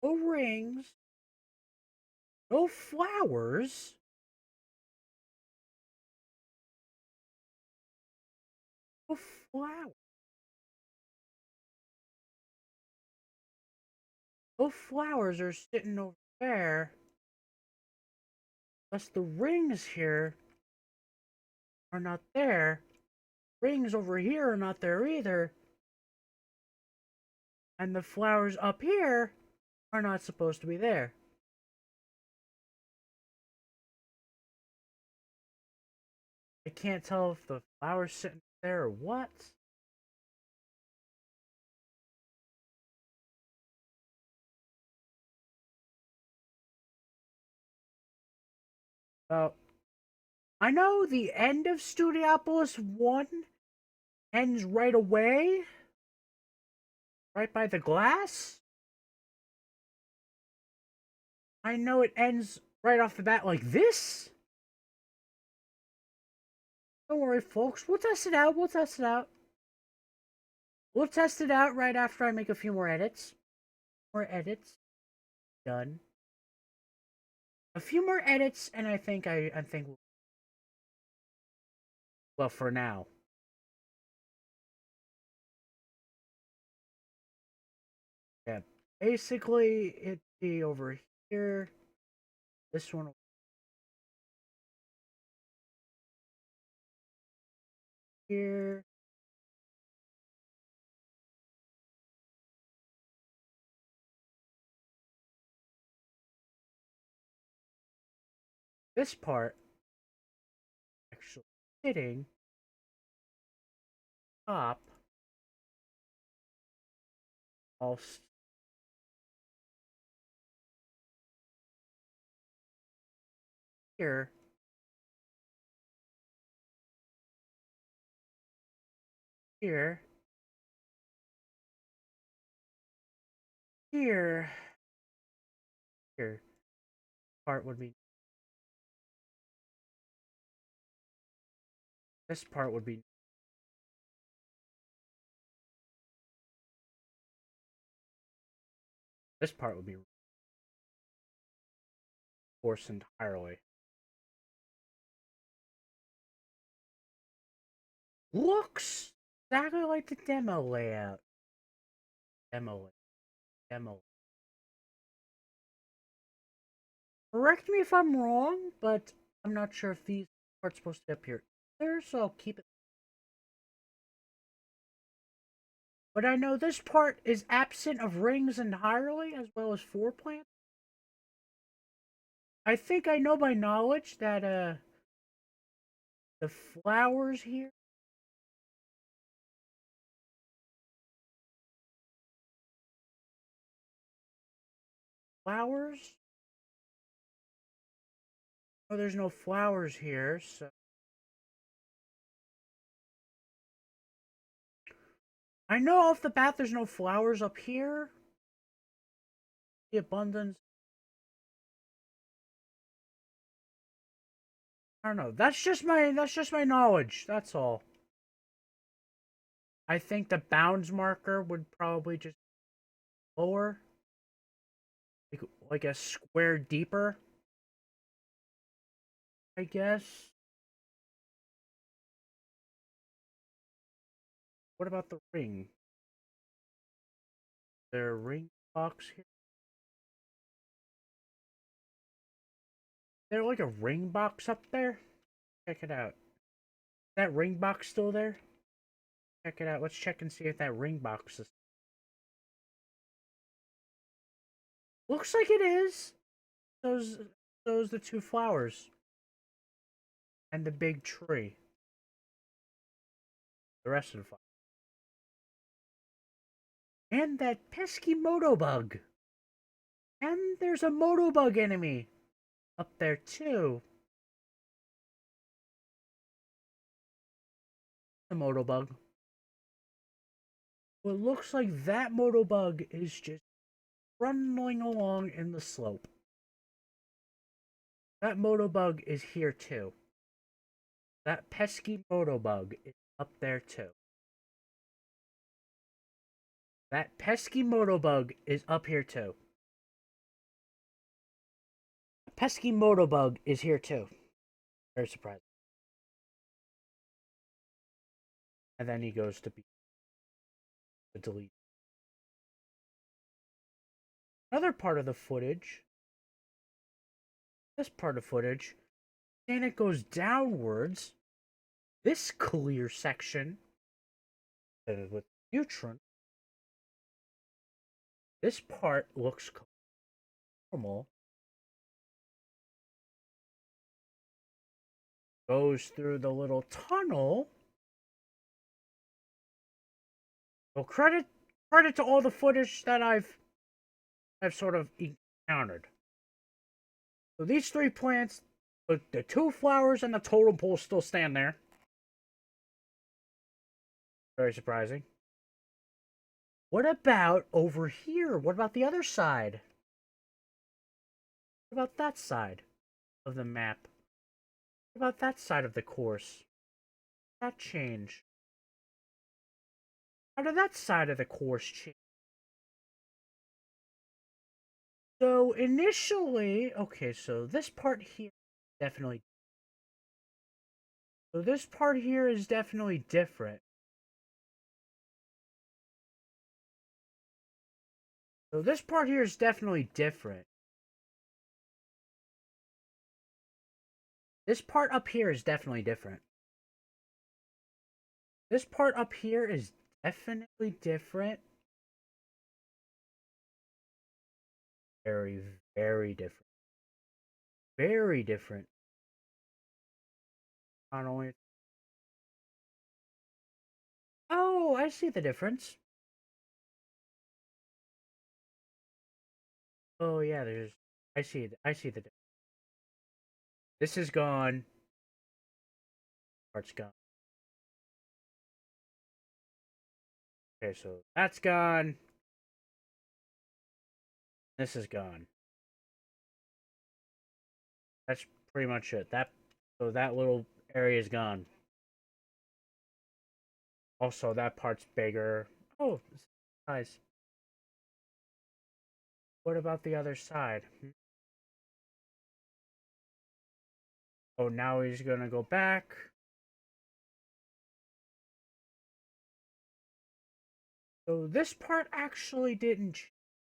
No rings. No flowers. No flowers. No flowers are sitting over there. Plus the rings here are not there. Rings over here are not there either. And the flowers up here are not supposed to be there. I can't tell if the flower's sitting there or what. I know the end of Studiopolis 1 ends right away. Right by the glass. I know it ends right off the bat like this. Don't worry, folks. We'll test it out. We'll test it out. We'll test it out right after I make a few more edits. More edits. Done. A few more edits, and I think well, for now. Yeah. Basically, it'd be over here. This one here. This part actually sitting top all here. Here. Here. Here. Part would be this part would be this part would be forced entirely. Looks exactly like the demo layout. Demo. Correct me if I'm wrong, but I'm not sure if these parts supposed to appear there, so I'll keep it. But I know this part is absent of rings entirely, as well as floor plans. I think I know by knowledge that the flowers here flowers? Oh, there's no flowers here, so I know off the bat there's no flowers up here. The abundance. I don't know. That's just my knowledge. That's all. I think the bounds marker would probably just lower, like a square deeper, I guess. What about the ring? Is there a ring box here? Is there like a ring box up there? Check it out. Is that ring box still there? Check it out. Let's check and see if that ring box is. Looks like it is. Those the two flowers. And the big tree. The rest of the flowers. And that pesky Motobug. And there's a Motobug enemy up there too. The Motobug. Well, it looks like that Motobug is just trundling along in the slope. That motobug is here too. That pesky motobug is up there too. That pesky motobug is up here too. Pesky motobug is here too. Very surprising. And then he goes to delete. Another part of the footage, this part of footage, and it goes downwards. This clear section with neutron. This part looks normal. Goes through the little tunnel. Well, credit to all the footage that I've sort of encountered. So these three plants, the two flowers and the totem pole still stand there. Very surprising. What about over here? What about the other side? What about that side of the map? What about that side of the course? That change? How did that side of the course change? So initially, okay, so this part here definitely. So this part here is definitely different. So this part here is definitely different. This part up here is definitely different. This part up here is definitely different. Very, very different. Very different. Not only... Oh, I see the difference. Oh yeah, there's... I see the difference. This is gone. Part's gone. Okay, so that's gone. This is gone. That's pretty much it. So that little area is gone. Also, that part's bigger. Oh, nice. What about the other side? Oh, now he's gonna go back. So this part actually didn't change.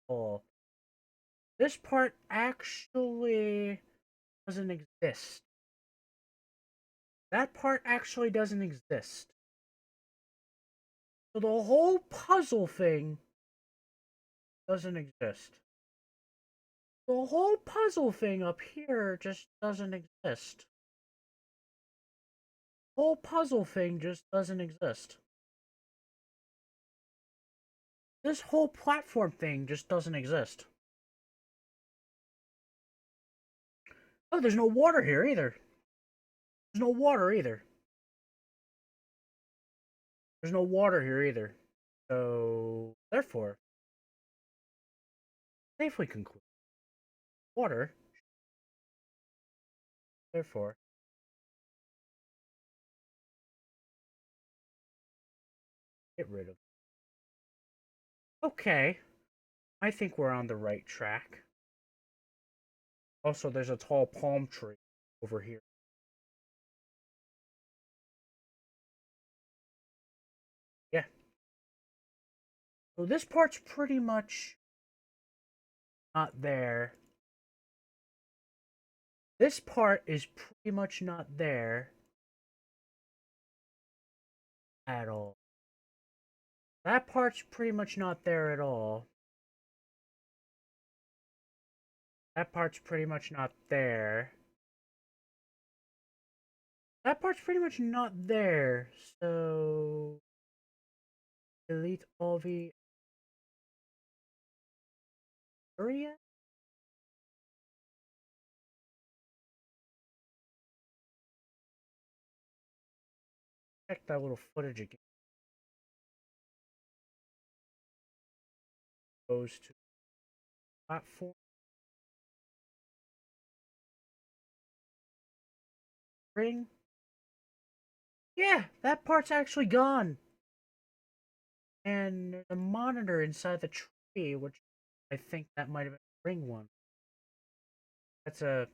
Oh, this part actually doesn't exist. That part actually doesn't exist. So the whole puzzle thing doesn't exist. The whole puzzle thing up here just doesn't exist. The whole puzzle thing just doesn't exist. This whole platform thing just doesn't exist. Oh, there's no water here either. There's no water either. There's no water here either. So, therefore, safely conclude. Water. Therefore, get rid of. Okay. I think we're on the right track. Also, there's a tall palm tree over here. Yeah. So this part's pretty much not there. This part is pretty much not there at all. That part's pretty much not there at all. That part's pretty much not there. That part's pretty much not there. So delete all the area. Check that little footage again. Goes to platform. Ring. Yeah, that part's actually gone. And there's a monitor inside the tree, which I think that might have been a ring one. That's a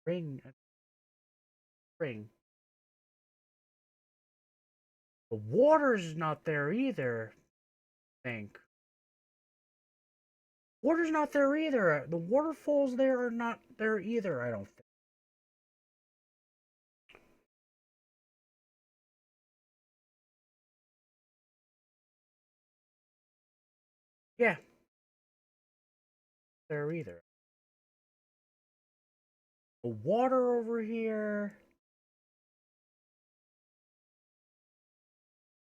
ring. A ring. The water's not there either, I think. Water's not there either. The waterfalls there are not there either, I don't think. Yeah, there either. The water over here.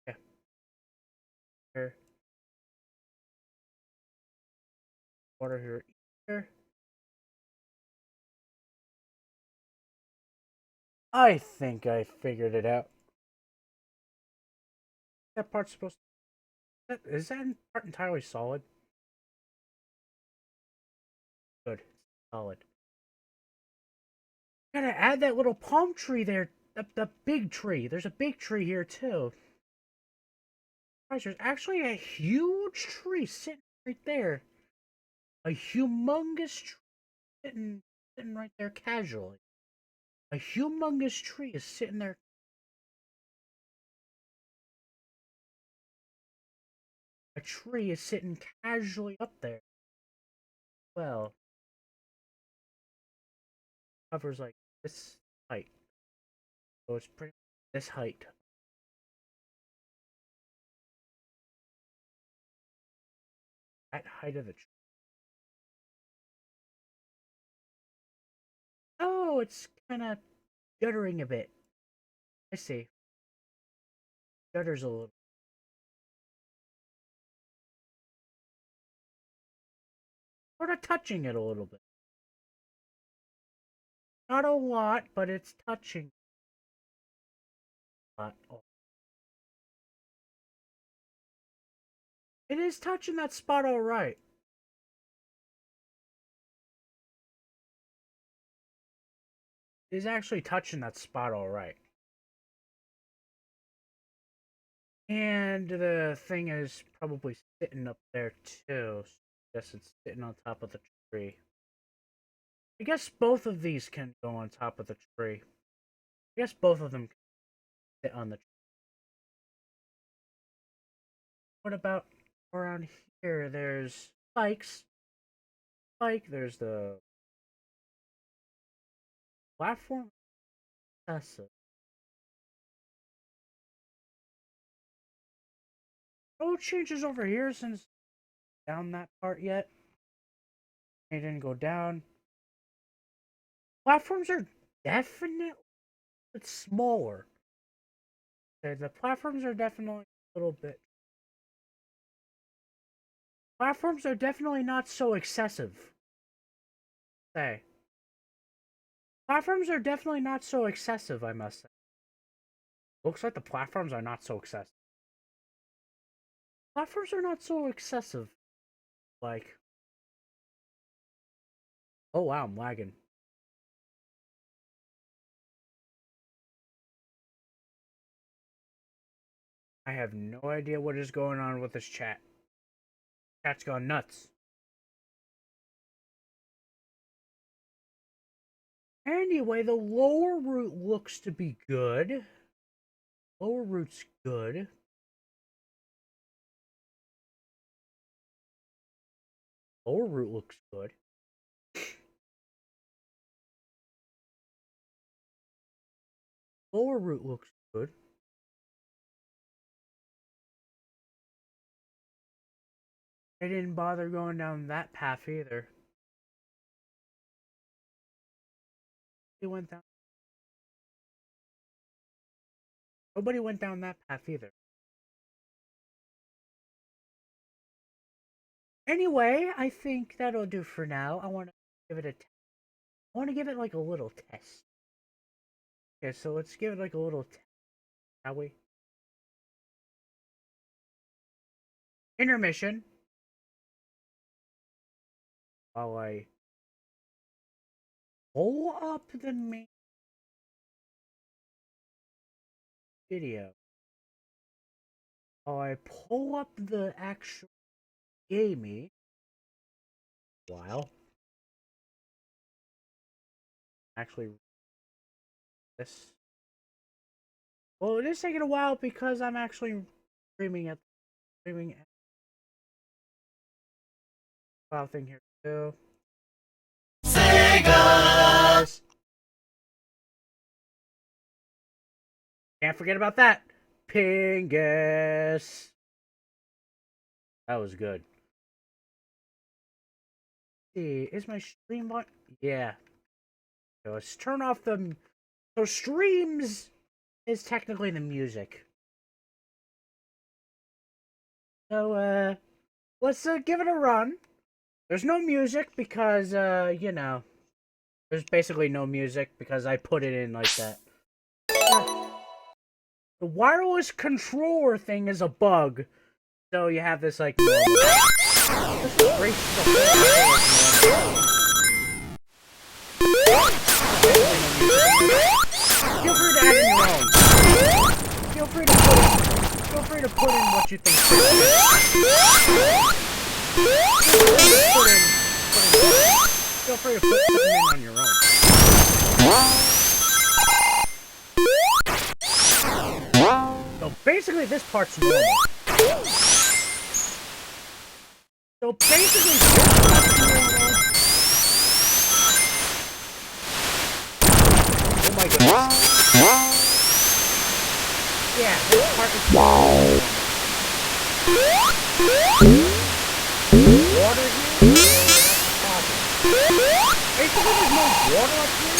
Yeah, there. Water here. Here. I think I figured it out. That part's supposed to. Is that part entirely solid? Good. Solid. Gotta add that little palm tree there. The big tree. There's a big tree here too. There's actually a huge tree sitting right there. A humongous tree sitting right there casually. A humongous tree is sitting there. A tree is sitting casually up there. Well, covers like this height. So it's pretty this height. That height of the tree. Oh, it's kind of guttering a bit. I see. Gutters a little. Sort of touching it a little bit. Not a lot, but it's touching a lot. Oh. It is touching that spot all right. It is actually touching that spot all right. And the thing is probably sitting up there too. So I guess it's sitting on top of the tree. I guess both of these can go on top of the tree. I guess both of them can sit on the tree. What about around here? There's spikes. Spike, there's the platform. That's it. No changes over here since down that part yet. It didn't go down. Platforms are definitely it's smaller. Okay, the platforms are definitely a little bit. Platforms are definitely not so excessive. Say. Platforms are definitely not so excessive, I must say. Looks like the platforms are not so excessive. Platforms are not so excessive. Like. Oh wow, I'm lagging. I have no idea what is going on with this chat. Chat's gone nuts. Anyway, the lower route looks to be good. Lower route's good. Lower route looks good. Lower route looks good. I didn't bother going down that path either. He went down. Nobody went down that path either. Anyway, I think that'll do for now. I want to give it a. I want to give it like a little test. Okay, so let's give it like a little test, shall we? Intermission. while I pull up the main video. While I pull up the actual gamey. While actually this. Well, it is taking a while because I'm actually streaming file thing here too. Sega! Can't forget about that. Pingus. That was good. Let's see, is my stream on? Yeah. So let's turn off the. So streams is technically the music. So let's give it a run. There's no music because you know, there's basically no music because I put it in like that. The wireless controller thing is a bug, so you have this like normal. This is great stuff. Feel free to add in your own. Feel free to put in what you think. Feel free to put something in on your own. So basically, this part's normal. So basically, this part's normal. Oh my goodness. Yeah, this part is normal. Water here? That's the problem. Basically, there's no water up here.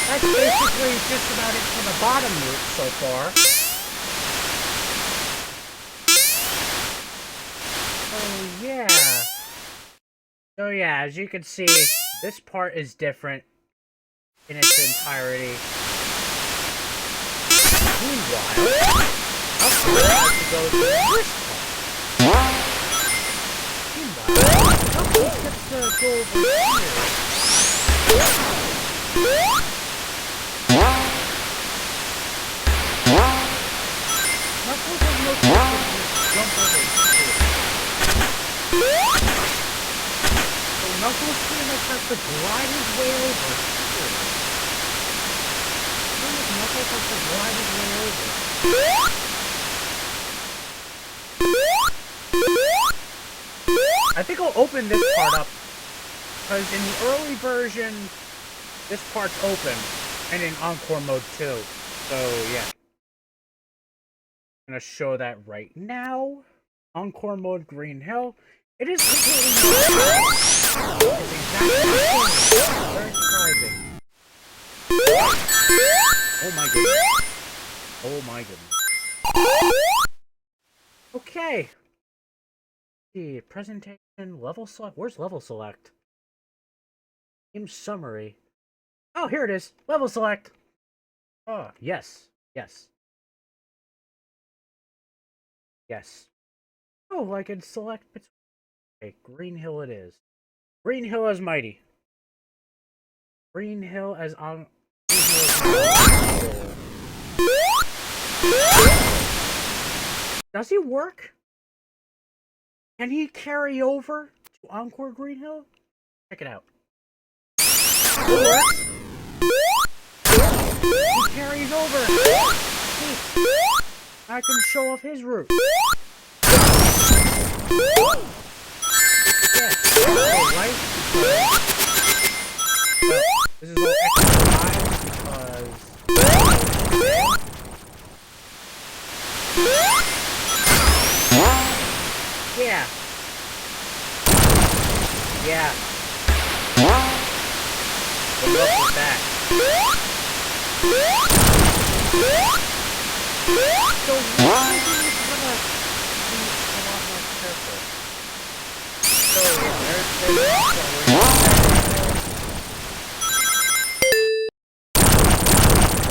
That's basically just about it for the bottom route so far. So yeah, as you can see, this part is different in its entirety. Meanwhile, I'm going to go to this part. Meanwhile, I'm going to go over here. Knuckles has no problem to jump over here. So Knuckles pretty much has to glide his way over here. Knuckles has to glide his way over. I think I'll open this part up, because in the early version, this part's open, and in Encore Mode too. So yeah, I'm gonna show that right now. Encore Mode Green Hill. It is completely new. It's exactly the same. Very surprising. Oh my goodness. Oh my goodness. Okay. The presentation, level select. Where's level select? Game summary. Oh, here it is. Level select. Oh, yes. Yes. Yes. Oh, I can select between. Okay, Green Hill it is. Green Hill as mighty. Green Hill as on. Does he work? Can he carry over to Encore Green Hill? Check it out. It works. He carries over. I can show off his route. Yeah, right? Well, this is all extra live because. Yeah. Yeah. Good luck with that. So why do you want to be a lot more careful?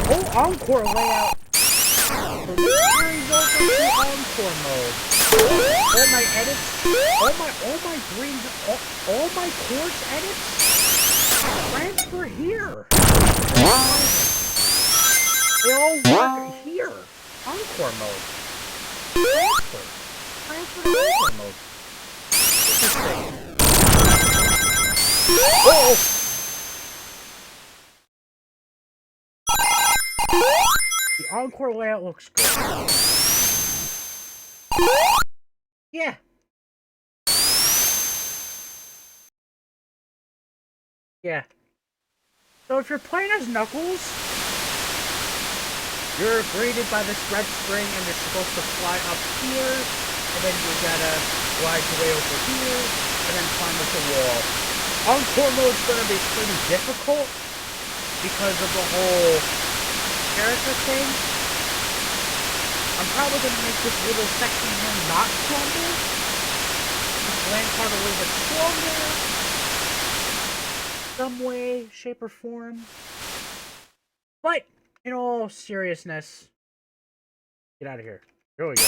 Oh, Encore layout. So this carries over to Encore Mode. All my edits, all my green, all my course edits transfer here. They all work here. Encore Mode. Transfer to Encore Mode. Interesting. Oh! The Encore layout looks good. Yeah. Yeah. So if you're playing as Knuckles, you're greeted by this red spring and you're supposed to fly up here, and then you gotta glide your way over here, and then climb up the wall. Encore mode's gonna be pretty difficult because of the whole character thing. I'm probably gonna make this little section here not crumble. This land part a little bit stronger. Some way, shape, or form. But, in all seriousness, get out of here. Here we go.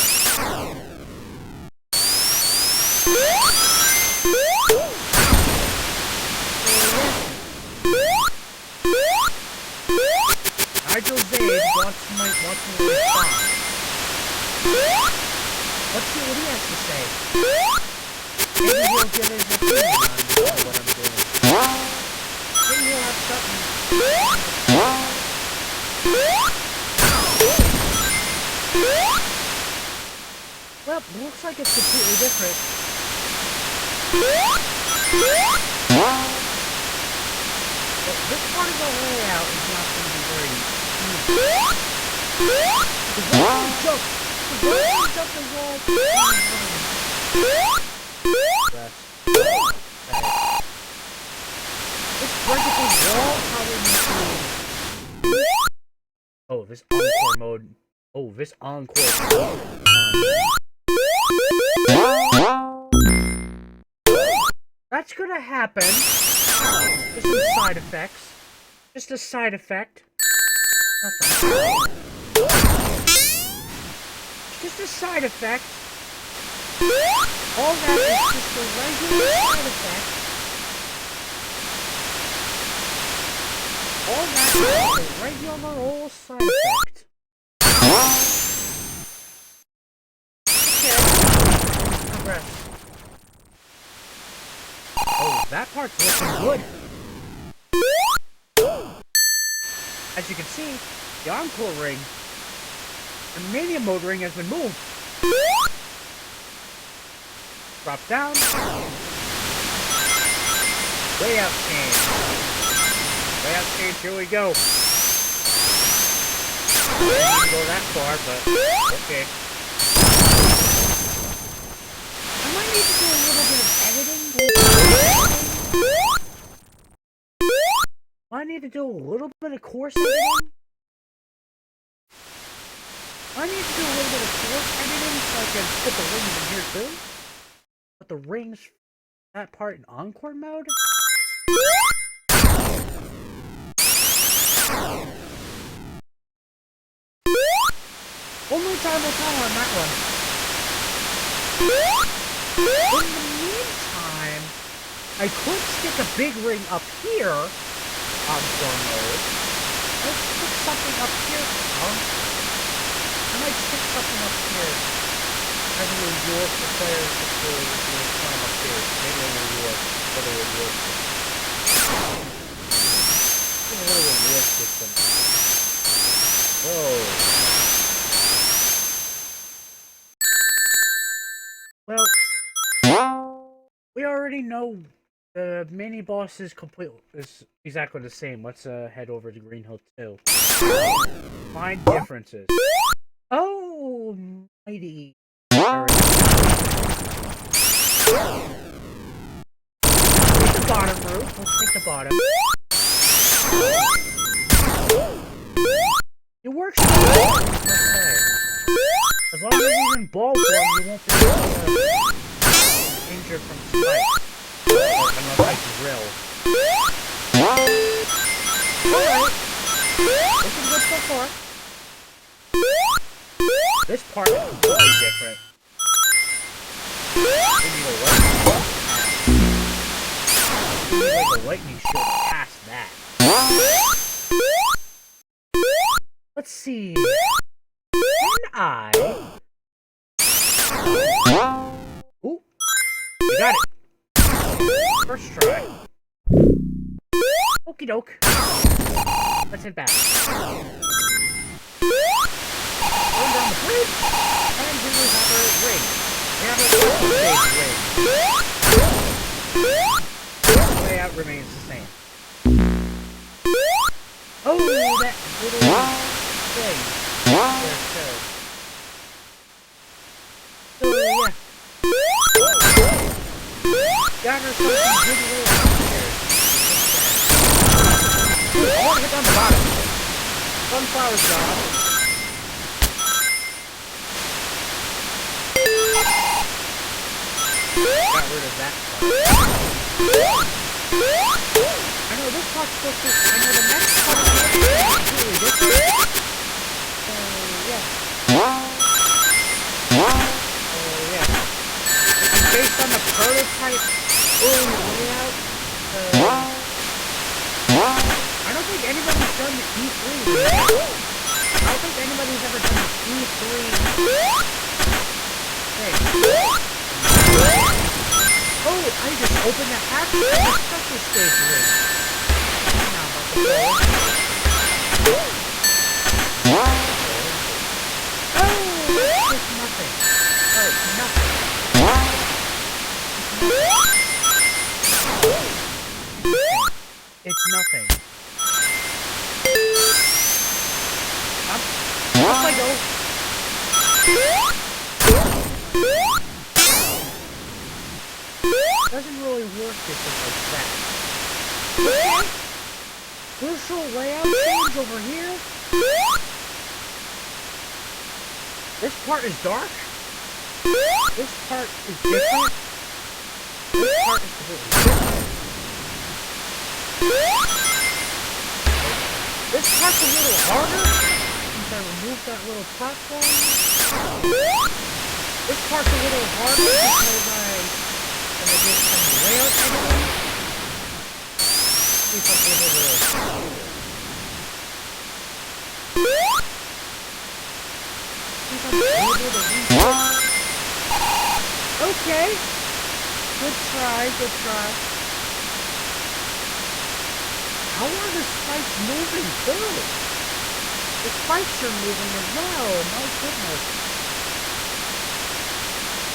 Nigel Zade wants me to respond. Let's see what he has to say. Maybe he'll give his opinion on what I'm doing. Maybe he'll have something. Well, looks like it's completely different. But this part of the layout is not going to be very easy. The vertical jump is all this vertical wall probably needs to... Oh, this Encore mode. Oh, this Encore mode. That's gonna happen. Just some side effects. Just a side effect. Nothing. Just a side effect. All that is just a regular side effect. All that is a regular old side effect. Okay. Progress. Oh, that part's looking good. As you can see, the Encore ring, the Mania mode ring has been moved. Drop down. Layout change. Layout change, here we go. I didn't go that far, but okay. I might need to do a little bit of editing. I need to do a little bit of course editing. I need to do a little bit of course editing so I can put the rings in here too. Put the rings, that part in Encore mode. Only time will tell on that one. In the meantime, I could stick a big ring up here. Encore mode. Let's stick something up here for Encore. I might stick something up here as a reward for players to climb up here. Maybe a reward for the reward system. A little reward system. Whoa. Well, we already know the mini boss is exactly the same. Let's head over to Green Hill 2. Find differences. Oh, mighty. Let's take the bottom route. Let's take the bottom. It works. Okay. As long as he's in ball form, you won't be injured from spikes. unless I drill. Alright. Looking good so far. This part is completely different. We need a lightning shield. We need like a lightning shield past that. Let's see. Can I? Ooh. We got it. First try. Okie doke. Let's head back. Going down the bridge. And here we have our ring. We have our first stage ring. The layout remains the same. Oh, that little thing. There, so yeah. Got ourselves some good layout here. Dude, I want to hit on the bottom. Sunflower's gone. Got rid of that part. I know this part's supposed to. I know the next part is really different. So yeah. Based on the prototype early layout, I don't think anybody's done the E3 layout. I don't think anybody's ever done the E3 thing. Oh, I just opened the hatch for the special stage ring. Now I'm about to go. Oh, that's just nothing. Oh, it's nothing. It's nothing. Up I go. Doesn't really work if it's like that. Okay. Crucial layout change over here. This part is dark. This part is different. This part is completely different. This part's a little harder since I removed that little platform. This part's a little harder because I did some layout editing. See if I'm able to do this. See if I'm able to reset. Okay. Good try, good try. How are the spikes moving too? The spikes are moving as well, my goodness.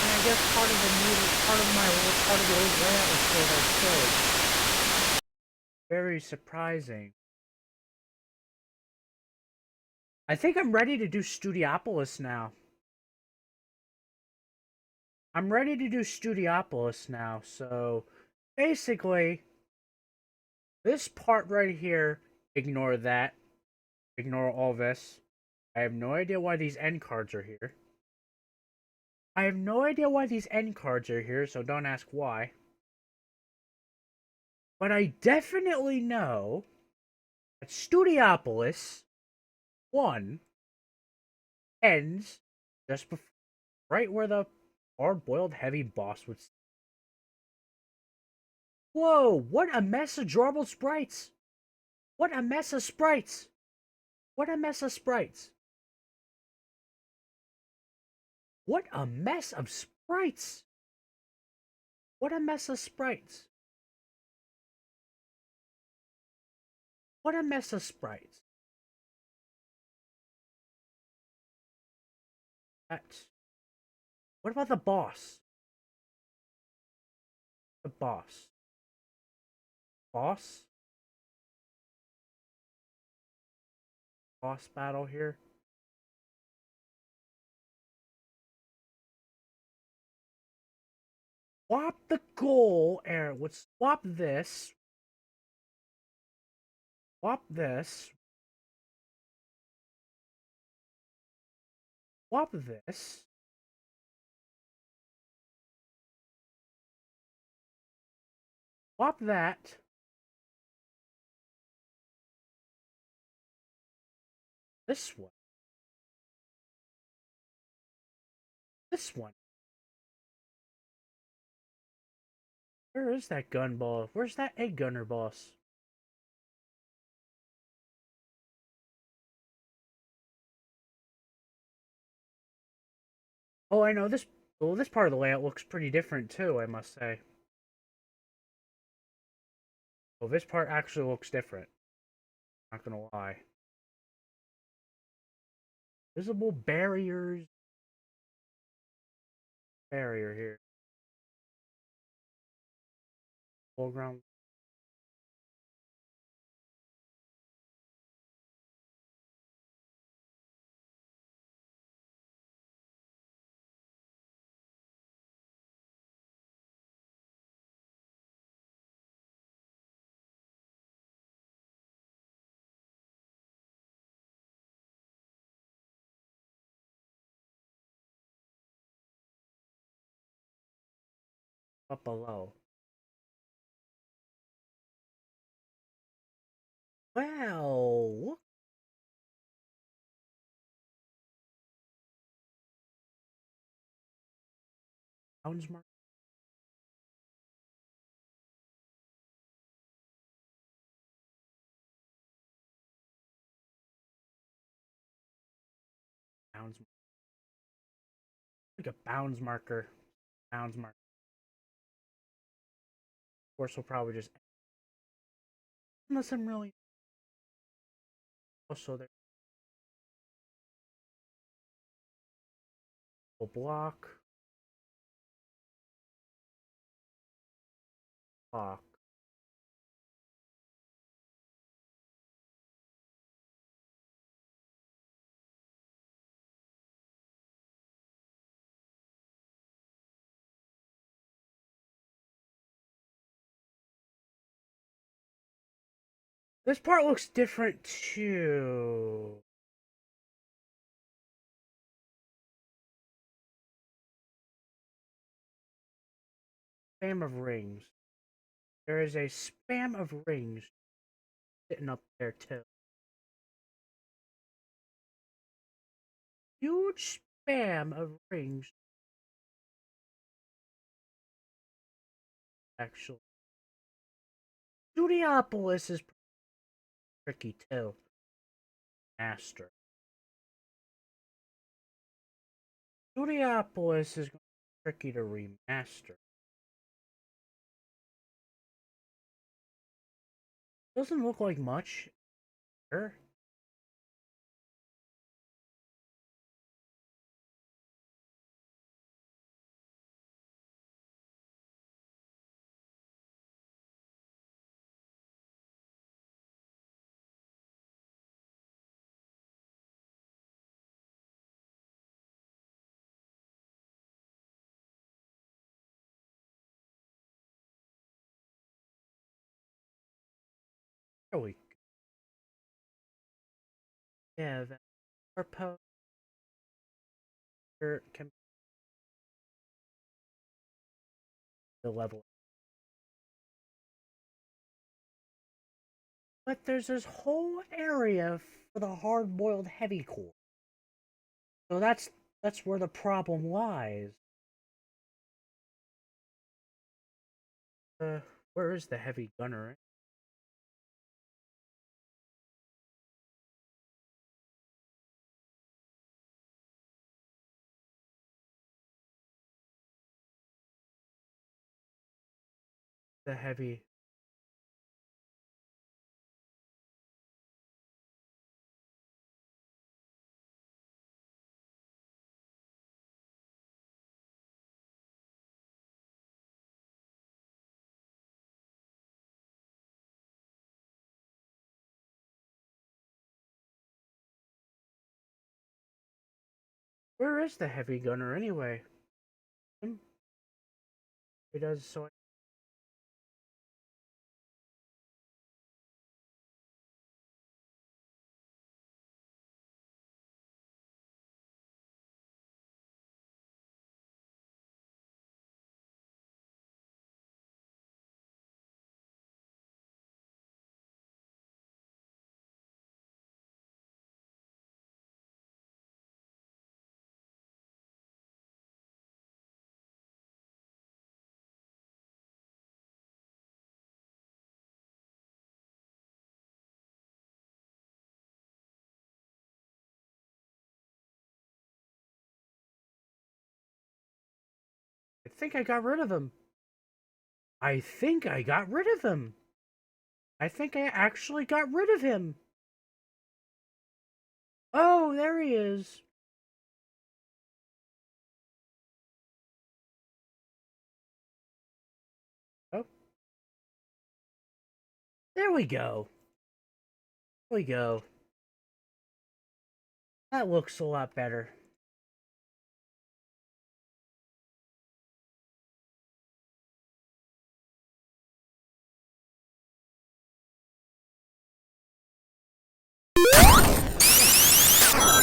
And I guess part of the old layout is still there too. Very surprising. I think I'm ready to do Studiopolis now. I'm ready to do Studiopolis now, so basically, this part right here, ignore that. Ignore all this. I have no idea why these end cards are here. I have no idea why these end cards are here, so don't ask why. But I definitely know that Studiopolis 1 ends just before, right where the hard-boiled heavy boss would. Whoa, what a mess of drawable sprites! What a mess of sprites! What a mess of sprites! What a mess of sprites! What a mess of sprites! What a mess of sprites! What about the boss? The boss. Boss? Boss battle here? Swap the goal area. Let's swap this. Swap this. Swap this. Swap that. This one. This one. Where is that gun ball? Where's that egg gunner boss? Oh, I know this. Well, this part of the layout looks pretty different too, I must say. Well, this part actually looks different. Not gonna lie. Visible barriers. Barrier here. Foreground. Up below. Well, look. Sounds mark. Bounds. Like a bounds marker. Bounds marker. Of course, we'll probably just. Unless I'm really. Also, there. Will block. Block. This part looks different too. Spam of rings. There is a spam of rings sitting up there too. Huge spam of rings. Actually, Studiopolis is tricky too. Master. Studiopolis is tricky to remaster. Doesn't look like much. Sure. There we go. Yeah, that our poster can be the level. But there's this whole area for the hard-boiled heavy core. So that's where the problem lies. Uh, where is the heavy gunner? The heavy. Where is the heavy gunner anyway? He does so. I think I got rid of him. I think I got rid of him. I think I actually got rid of him. Oh, there he is. Oh. There we go. There we go. That looks a lot better.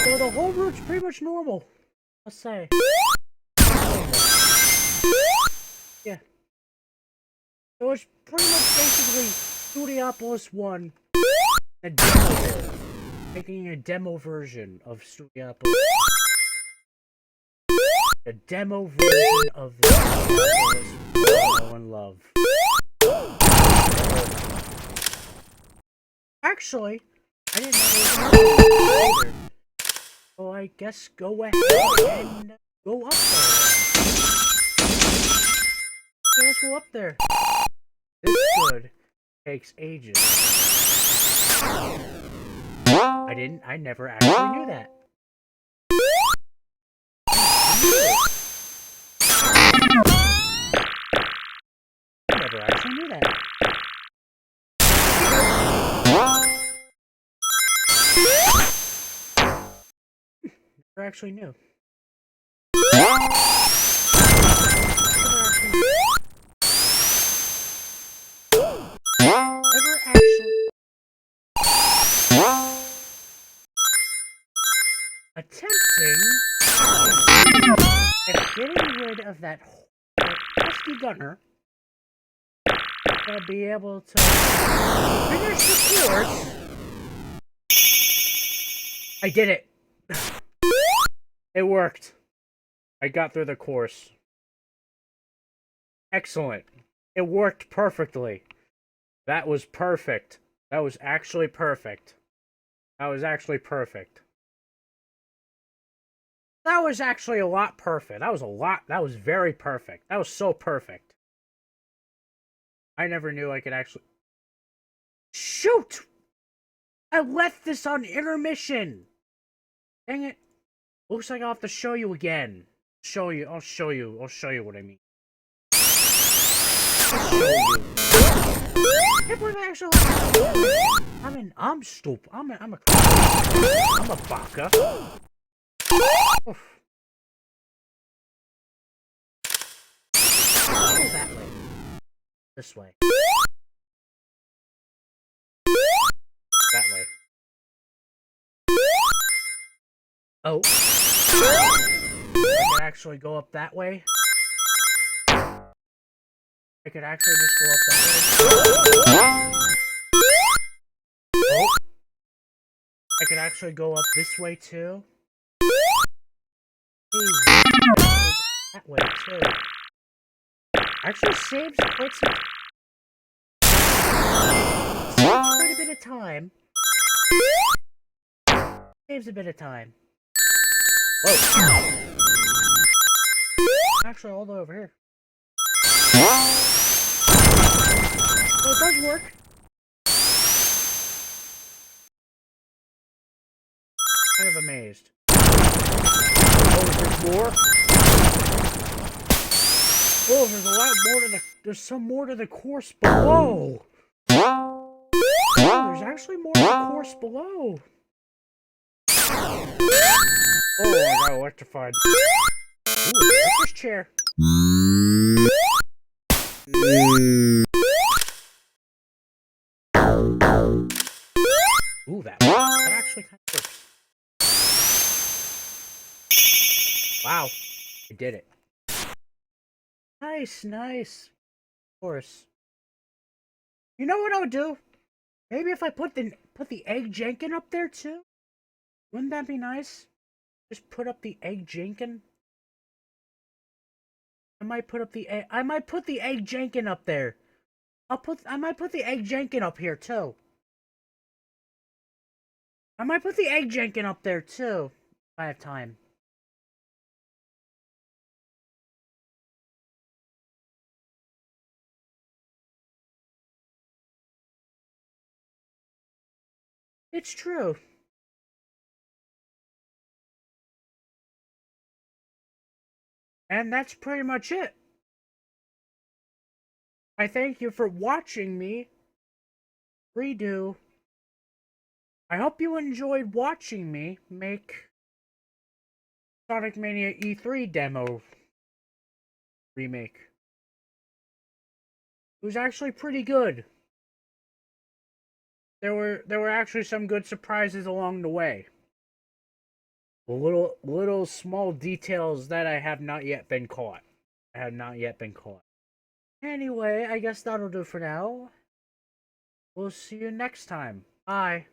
So the whole route's pretty much normal, I'll say. Yeah. So it's pretty much basically Studiopolis 1, a demo, making a demo version of Studiopolis. A demo version of Studiopolis we know and love. Actually, I didn't know there was another either. So I guess go ahead and go up there. Okay, let's go up there. This good takes ages. I never actually knew that. I never actually knew that. Never actually knew. Never actually attempting at getting rid of that pesky gunner to be able to finish the course. I did it. It worked. I got through the course. Excellent. It worked perfectly. That was perfect. That was actually perfect. That was actually perfect. That was actually a lot perfect. That was very perfect. That was so perfect. I never knew I could actually... Shoot! I left this on intermission! Dang it. Looks like I'll have to show you again. I'll show you what I mean. I'll show you. I can't believe I actually... I'm stupid. I'm a baka. Oof. Go that way. This way. That way. Oh. I can actually go up that way. I could actually just go up that way. Oh. I could actually go up this way too. That way too. Actually saves quite a bit of time. Saves a bit of time. Whoa. Actually, all the way over here. Well, it does work. Kind of amazed. Oh, there's more? Oh, there's a lot more to the... There's some more to the course below. Oh, there's actually more to the course below. Oh, I got electrified. Ooh, electric chair. Ooh, that actually kind of works. Wow, I did it. Nice, nice. Of course. You know what I would do? Maybe if I put the egg Jenkin up there too? Wouldn't that be nice? Just put up the egg Jenkin. I might put the egg Jenkin up there. I might put the egg Jenkin up here too. I might put the egg Jenkin up there too. If I have time. It's true. And that's pretty much it. I thank you for watching me redo. I hope you enjoyed watching me make Sonic Mania E3 demo remake. It was actually pretty good. There were actually some good surprises along the way. Little small details that I have not yet been caught. I have not yet been caught. Anyway, I guess that'll do for now. We'll see you next time. Bye.